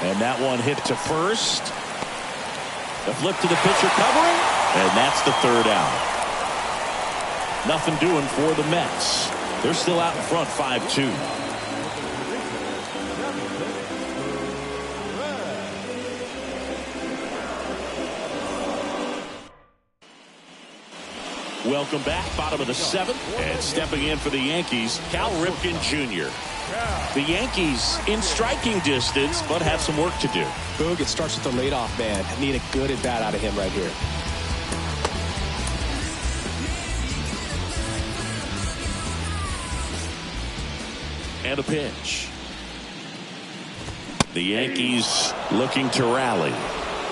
And that one hit to first. The flip to the pitcher covering, and that's the 3rd out. Nothing doing for the Mets. They're still out in front 5-2. Welcome back, bottom of the 7th, and stepping in for the Yankees, Cal Ripken Jr. The Yankees in striking distance, but have some work to do. Boog, it starts with the leadoff man. Need a good at bat out of him right here. And a pitch. The Yankees looking to rally.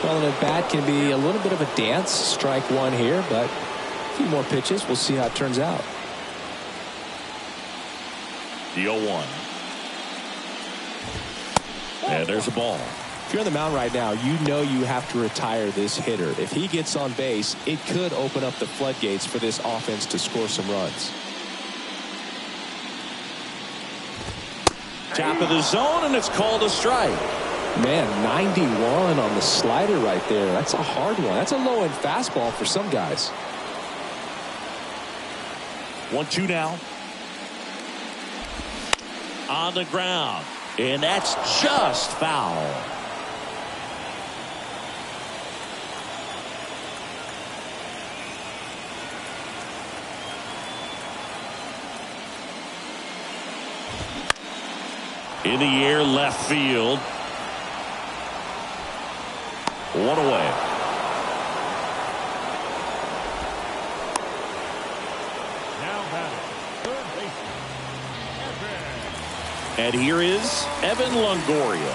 Well, an at bat can be a little bit of a dance. Strike one here, but a few more pitches. We'll see how it turns out. The 0-1. And there's a ball. If you're on the mound right now, you know you have to retire this hitter. If he gets on base, it could open up the floodgates for this offense to score some runs. Top of the zone, and it's called a strike. Man, 91 on the slider right there. That's a hard one. That's a low-end fastball for some guys. 1-2 now. On the ground. And that's just foul. In the air, left field. One away. Now batting, third baseman, Evan. And here is Evan Longoria.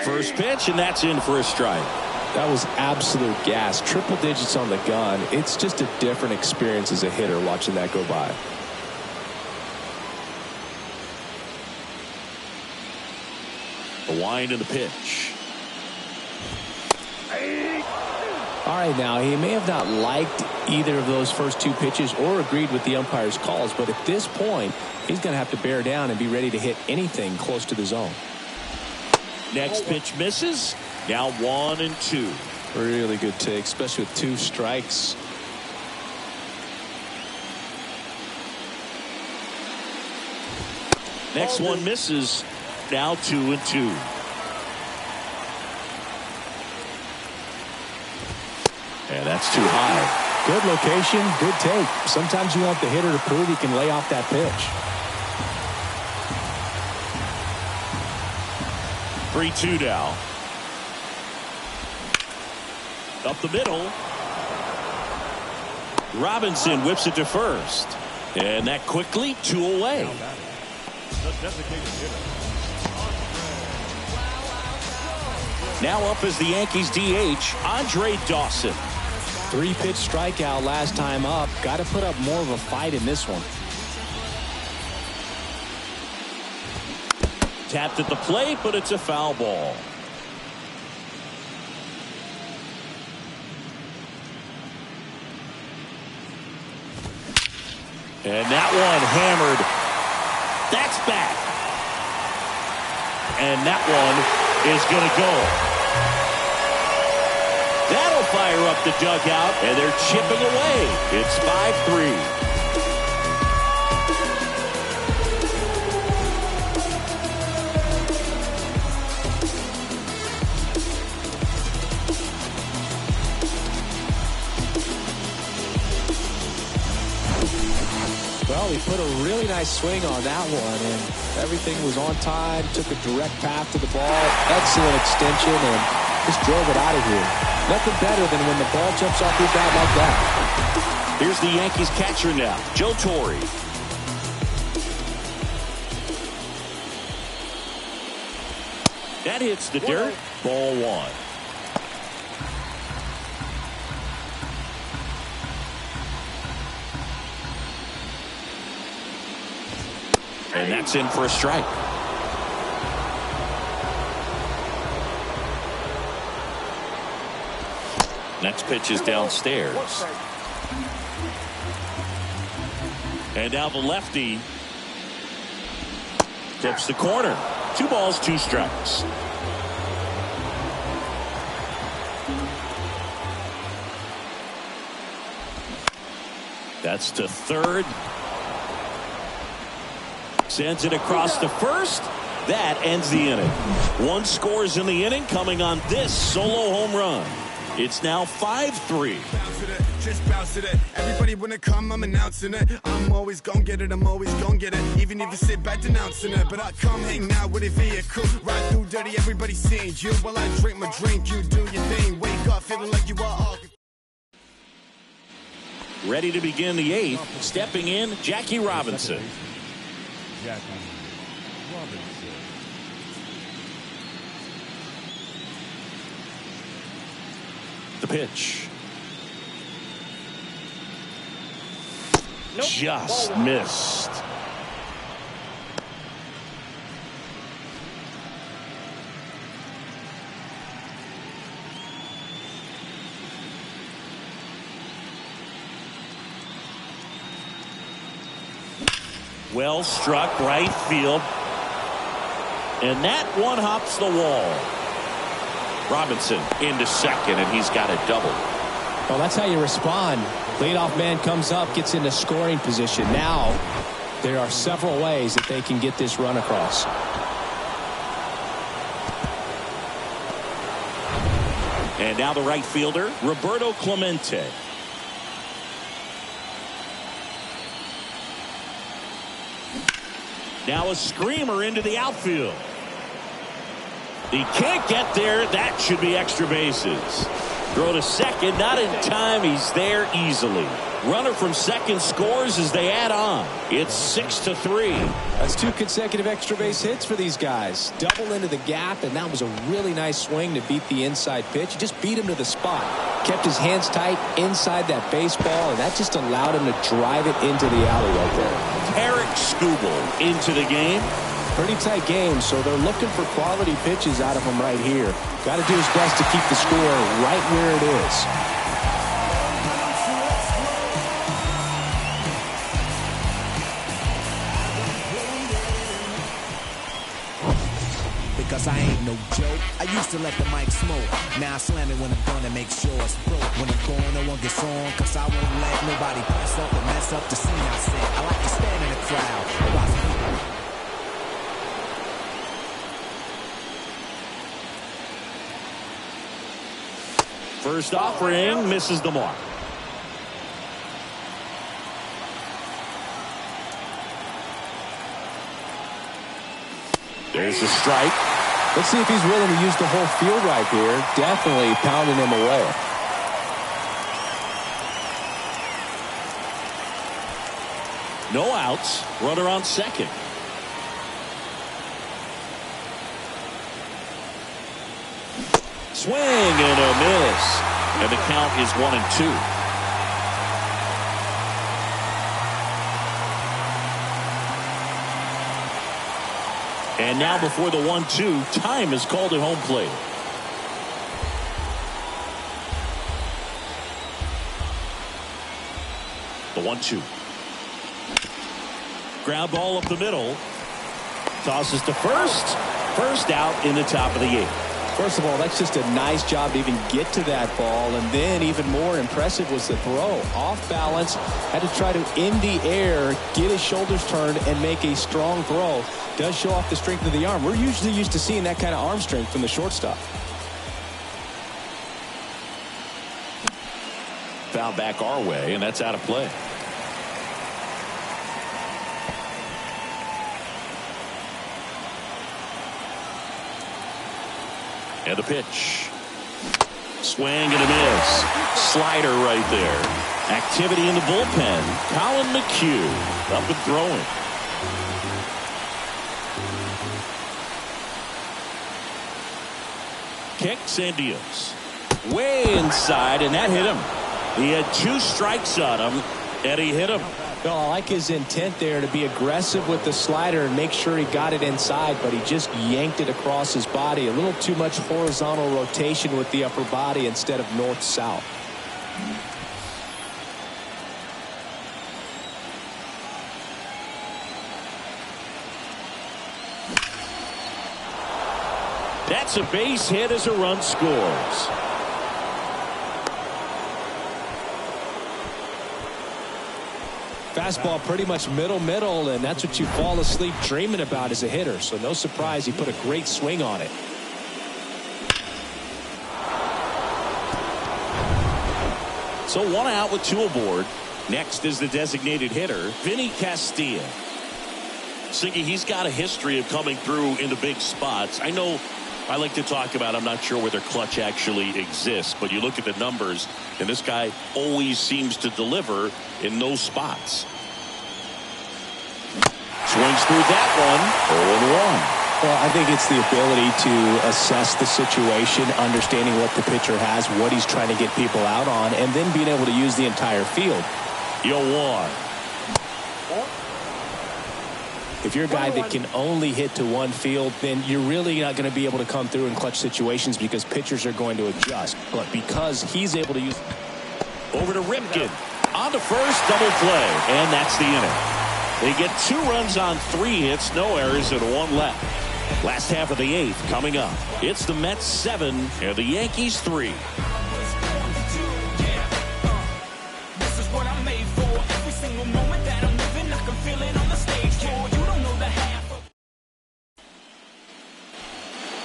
First pitch, and that's in for a strike. That was absolute gas. Triple digits on the gun. It's just a different experience as a hitter watching that go by. The wind and the pitch. All right, now, he may have not liked either of those first 2 pitches or agreed with the umpire's calls, but at this point, he's going to have to bear down and be ready to hit anything close to the zone. Next pitch misses. Now 1-2. Really good take, especially with 2 strikes. Next one misses. Now 2-2. And that's too high. Good location, good take. Sometimes you want the hitter to prove he can lay off that pitch. 3-2 now. Up the middle. Robinson whips it to first. And that quickly 2 away. Now batting, the designated hitter, Now up as the Yankees DH, Andre Dawson. 3-pitch strikeout last time up. Got to put up more of a fight in this one. Tapped at the plate, but it's a foul ball. And that one hammered. That's back. And that one is going to go. That'll fire up the dugout, and they're chipping away. It's 5-3. Well, he put a really nice swing on that one, and everything was on time, took a direct path to the ball, excellent extension, and just drove it out of here. Nothing better than when the ball jumps off your bat like that. Here's the Yankees catcher now, Joe Torre. That hits the dirt. Ball one. And that's in for a strike. Next pitch is downstairs. And now the lefty tips the corner. 2 balls, 2 strikes. That's to third. Sends it across to first. That ends the inning. 1 scores in the inning coming on this solo home run. It's now 5-3. Just bounce it. Everybody wanna come, I'm announcing it. I'm always gonna get it, I'm always gonna get it. Even if you sit back denouncing it. But I come hang out with a vehicle. Ride through dirty, everybody seeing you. While I drink my drink, you do your thing. Wake up feeling like you are all. Ready to begin the 8th. Stepping in, Jackie Robinson. Jackie Robinson. The pitch. Just missed. Well struck right field. And that one hops the wall. Robinson into second, and he's got a double. Well, that's how you respond. Leadoff man comes up, gets into scoring position. Now, there are several ways that they can get this run across. And now the right fielder, Roberto Clemente. Now a screamer into the outfield. He can't get there. That should be extra bases. Throw to second, not in time. He's there easily. Runner from second scores as they add on. It's 6-3. That's 2 consecutive extra base hits for these guys. Double into the gap, and that was a really nice swing to beat the inside pitch. He just beat him to the spot. Kept his hands tight inside that baseball, and that just allowed him to drive it into the alley right there. Eric Skubal into the game. Pretty tight game, so they're looking for quality pitches out of him right here. Got to do his best to keep the score right where it is. Because I ain't no joke. I used to let the mic smoke. Now I slam it when I'm done and make sure it's broke. When I'm gone, no one gets on. Cause I won't let nobody pass up and mess up the scene I set. I like to stand in the crowd and watch people. First offering misses the mark. There's a strike. Let's see if he's willing to use the whole field right here. Definitely pounding him away. No outs. Runner on second. Swing and a miss. And the count is 1-2. And now before the 1-2, time is called at home plate. The 1-2. Ground ball up the middle. Tosses to first. First out in the top of the 8th. First of all, that's just a nice job to even get to that ball. And then even more impressive was the throw. Off balance. Had to try to, in the air, get his shoulders turned and make a strong throw. Does show off the strength of the arm. We're usually used to seeing that kind of arm strength from the shortstop. Foul back our way, and that's out of play. And the pitch. Swing and a miss. Slider right there. Activity in the bullpen. Colin McHugh up and throwing. Kicks and deals. Way inside, and that hit him. He had 2 strikes on him, and he hit him. Well, I like his intent there to be aggressive with the slider and make sure he got it inside, but he just yanked it across his body. A little too much horizontal rotation with the upper body instead of north-south. That's a base hit as a run scores. Fastball pretty much middle, and that's what you fall asleep dreaming about as a hitter. So no surprise he put a great swing on it. So 1 out with 2 aboard. Next is the designated hitter, Vinny Castilla. Siggy, he's got a history of coming through in the big spots. I know I like to talk about, I'm not sure whether clutch actually exists, but you look at the numbers, and this guy always seems to deliver in those spots. Swings through that one, 0-1. Well, I think it's the ability to assess the situation, understanding what the pitcher has, what he's trying to get people out on, and then being able to use the entire field. 0-1. If you're a guy that can only hit to one field, then you're really not going to be able to come through in clutch situations because pitchers are going to adjust. But because he's able to use... Over to Ripken. On to first, double play. And that's the inning. They get 2 runs on 3 hits, no errors, and 1 left. Last half of the 8th coming up. It's the Mets 7 and the Yankees 3.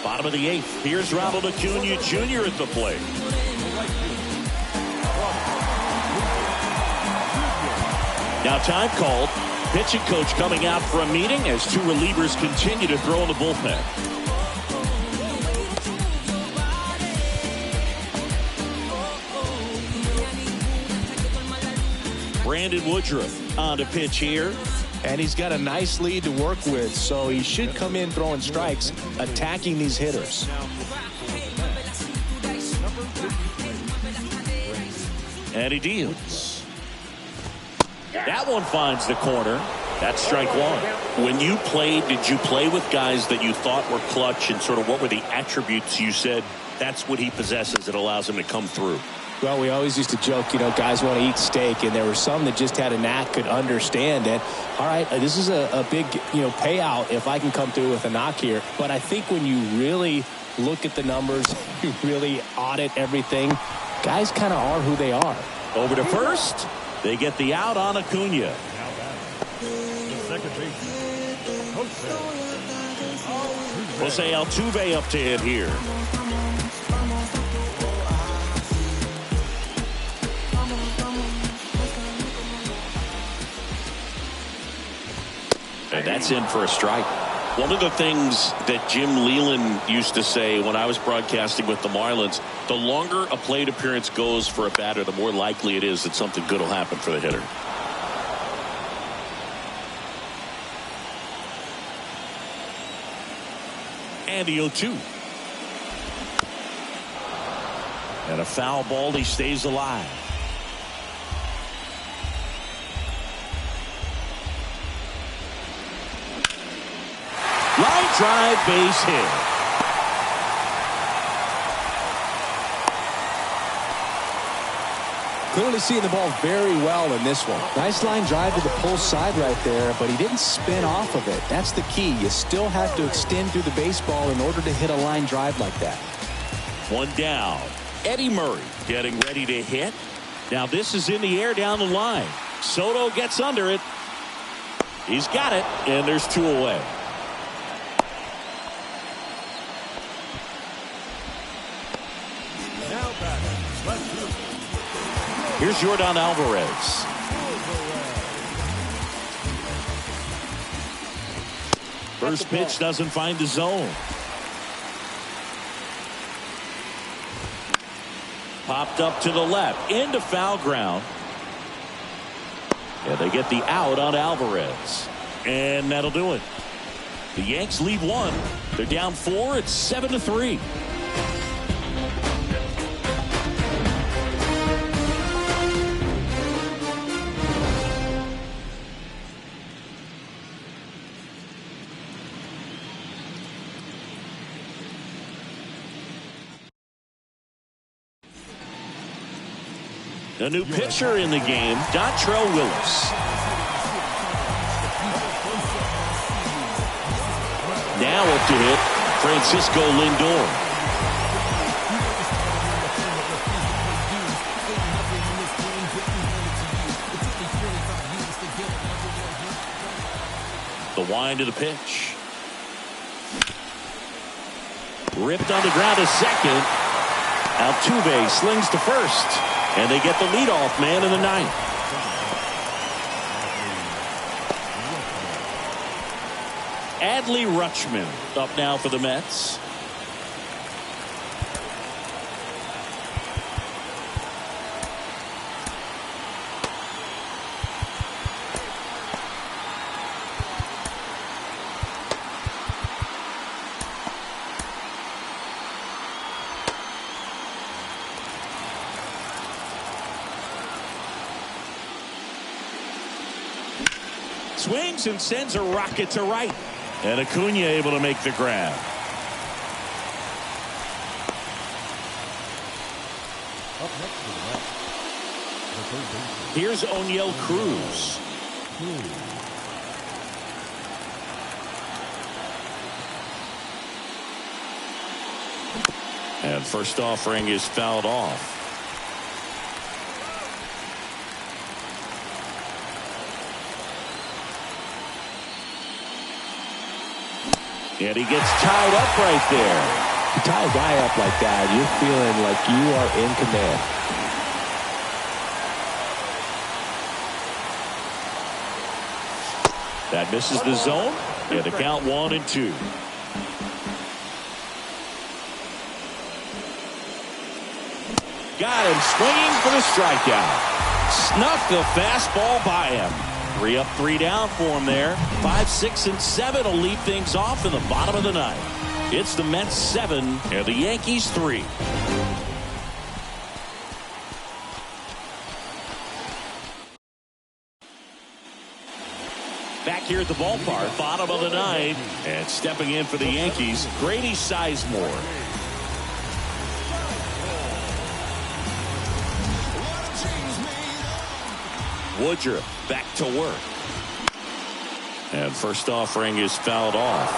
Bottom of the 8th. Here's Ronald Acuna Jr. at the plate. Now time called. Pitching coach coming out for a meeting as 2 relievers continue to throw in the bullpen. Brandon Woodruff on to pitch here. And he's got a nice lead to work with, so he should come in throwing strikes, attacking these hitters. And he deals. That one finds the corner. That's strike 1. When you played, did you play with guys that you thought were clutch, and sort of what were the attributes you said that's what he possesses that allows him to come through? Well, we always used to joke, you know, guys want to eat steak, and there were some that just had a knack, could understand it. All right, this is a big, payout if I can come through with a knock here. But I think when you really look at the numbers, you really audit everything, guys kind of are who they are. Over to first. They get the out on Acuna. Second baseman, Jose Altuve up to hit here. And that's in for a strike. One of the things that Jim Leland used to say when I was broadcasting with the Marlins, the longer a plate appearance goes for a batter, the more likely it is that something good will happen for the hitter. And the 0-2. And a foul ball. He stays alive. Line drive, base hit. Clearly seeing the ball very well in this one. Nice line drive to the pull side right there, but he didn't spin off of it. That's the key. You still have to extend through the baseball in order to hit a line drive like that. One down. Eddie Murray getting ready to hit. Now this is in the air down the line. Soto gets under it. He's got it, and there's 2 away. Now batting, left field. Here's Yordan Alvarez. First pitch doesn't find the zone. Popped up to the left into foul ground. Yeah, they get the out on Alvarez. And that'll do it. The Yanks lead 1. They're down 4. It's 7-3. A new pitcher in the game, Dontrell Willis. Now up to hit, Francisco Lindor. The wind of the pitch. Ripped on the ground to second. Altuve slings to first. And they get the leadoff man in the 9th. Adley Rutschman up now for the Mets. Swings and sends a rocket to right. And Acuna able to make the grab. Up next to the left. The third baseman. Here's O'Neill Cruz. And first offering is fouled off. And he gets tied up right there. You tie a guy up like that, you're feeling like you are in command. That misses the zone. And the count 1-2. Got him swinging for the strikeout. Snuck the fastball by him. 3 up, 3 down for him there. 5, 6, and 7 will lead things off in the bottom of the 9th. It's the Mets 7 and the Yankees 3. Back here at the ballpark, bottom of the 9th, and stepping in for the Yankees, Grady Sizemore. Woodruff back to work. And first offering is fouled off.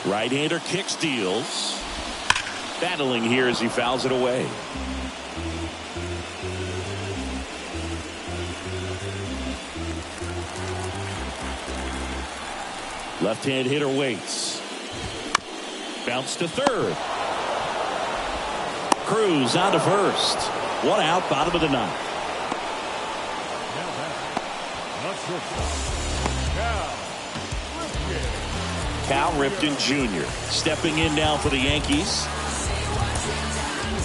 Right-hander kicks, deals. Battling here as he fouls it away. Left-hand hitter waits. Bounce to third. Cruz on to first. 1 out, bottom of the 9th. Now back. Not shortstop. Now, Ripken. Cal Ripken Jr. stepping in now for the Yankees.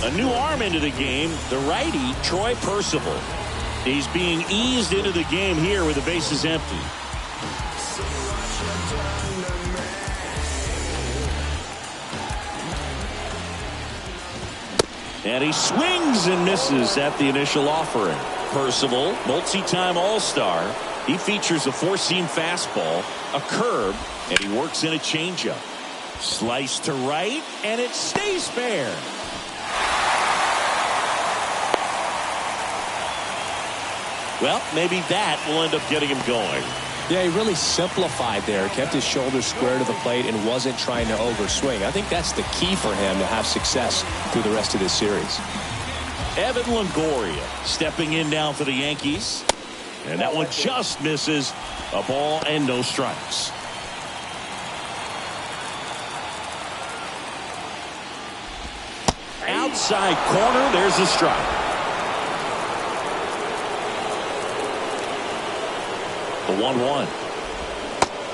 A new arm into the game, the righty, Troy Percival. He's being eased into the game here with the bases empty. And he swings and misses at the initial offering. Percival, multi-time All-Star. He features a four-seam fastball, a curve, and he works in a changeup. Slice to right, and it stays fair. Well, maybe that will end up getting him going. Yeah, he really simplified there, kept his shoulders square to the plate and wasn't trying to overswing. I think that's the key for him to have success through the rest of this series. Evan Longoria stepping in now for the Yankees. And that one just misses. A ball and no strikes. Outside corner, there's a strike. The 1-1.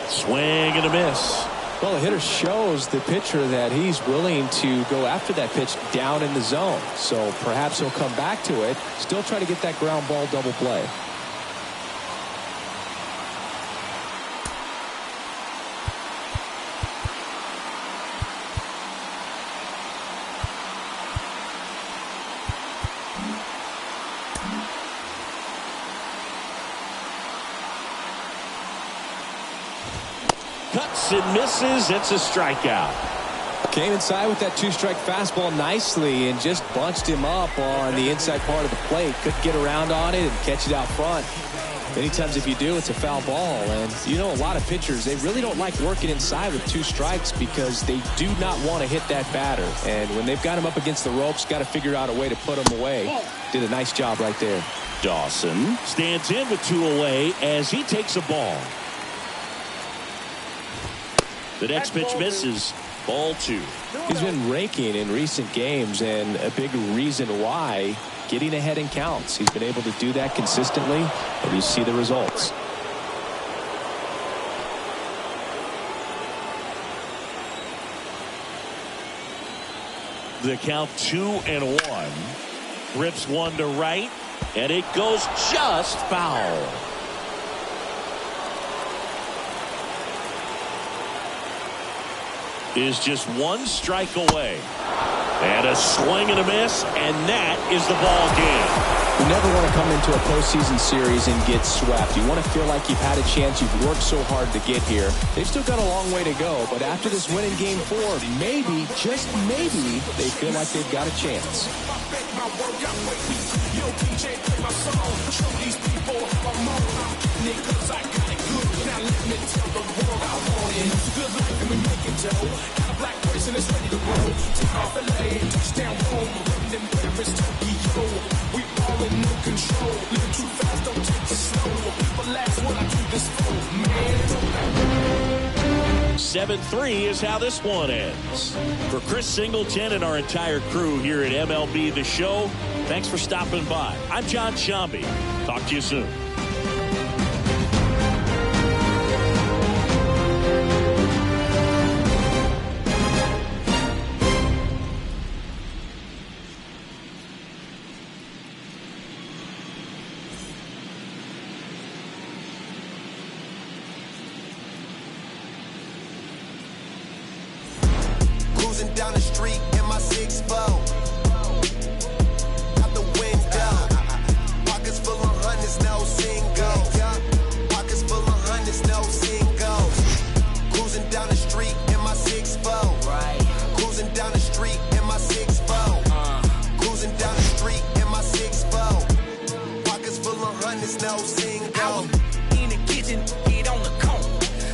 Swing and a miss. Well, the hitter shows the pitcher that he's willing to go after that pitch down in the zone. So perhaps he'll come back to it. Still try to get that ground ball double play. Cuts and misses. It's a strikeout. Came inside with that two-strike fastball nicely and just bunched him up on the inside part of the plate. Couldn't get around on it and catch it out front. Many times if you do, it's a foul ball. And you know, a lot of pitchers, they really don't like working inside with two strikes because they do not want to hit that batter. And when they've got him up against the ropes, got to figure out a way to put him away. Did a nice job right there. Dawson stands in with two away as he takes a ball. The next pitch misses. Ball two. He's been raking in recent games, and a big reason why, getting ahead in counts. He's been able to do that consistently, and you see the results. The count 2-1. Rips one to right, and it goes just foul. Is just one strike away. And a swing and a miss, and that is the ball game. You never want to come into a postseason series and get swept. You want to feel like you've had a chance. You've worked so hard to get here. They've still got a long way to go, but after this win in Game 4, maybe, just maybe, they feel like they've got a chance. We all in no control. Live too fast, don't take it slow. People ask what I do this for, man. 7-3 is how this one ends. For Chris Singleton and our entire crew here at MLB The Show, thanks for stopping by. I'm John Shambi. Talk to you soon. Cruising down the street in my 6-4. Out the window. Pockets full of hundreds, no singles. Pockets full of hundreds, no singles. Cruising down the street in my 6-4. Cruising down the street in my 6-4. Cruising down the street in my 6-4. Pockets full of hundreds, no singles. I was in the kitchen, get on the cone.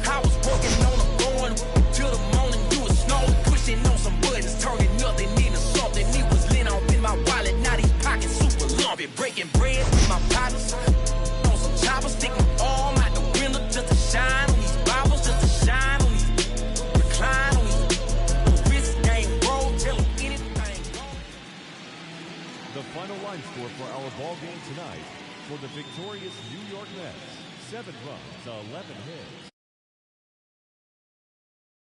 I was working on the phone till the morning. You was snowing, pushing on some buttons, turning nothing into something. It was lit off in my wallet, now these pockets super lumpy. Breaking bread with my partners on some choppers, stick my arm out the window just to shine on these Bibles, just to shine on these, recline on these. Wrist game roll, tell them anything. The final line score for our ball game tonight for the victorious New York Mets. 7 runs, 11 hits.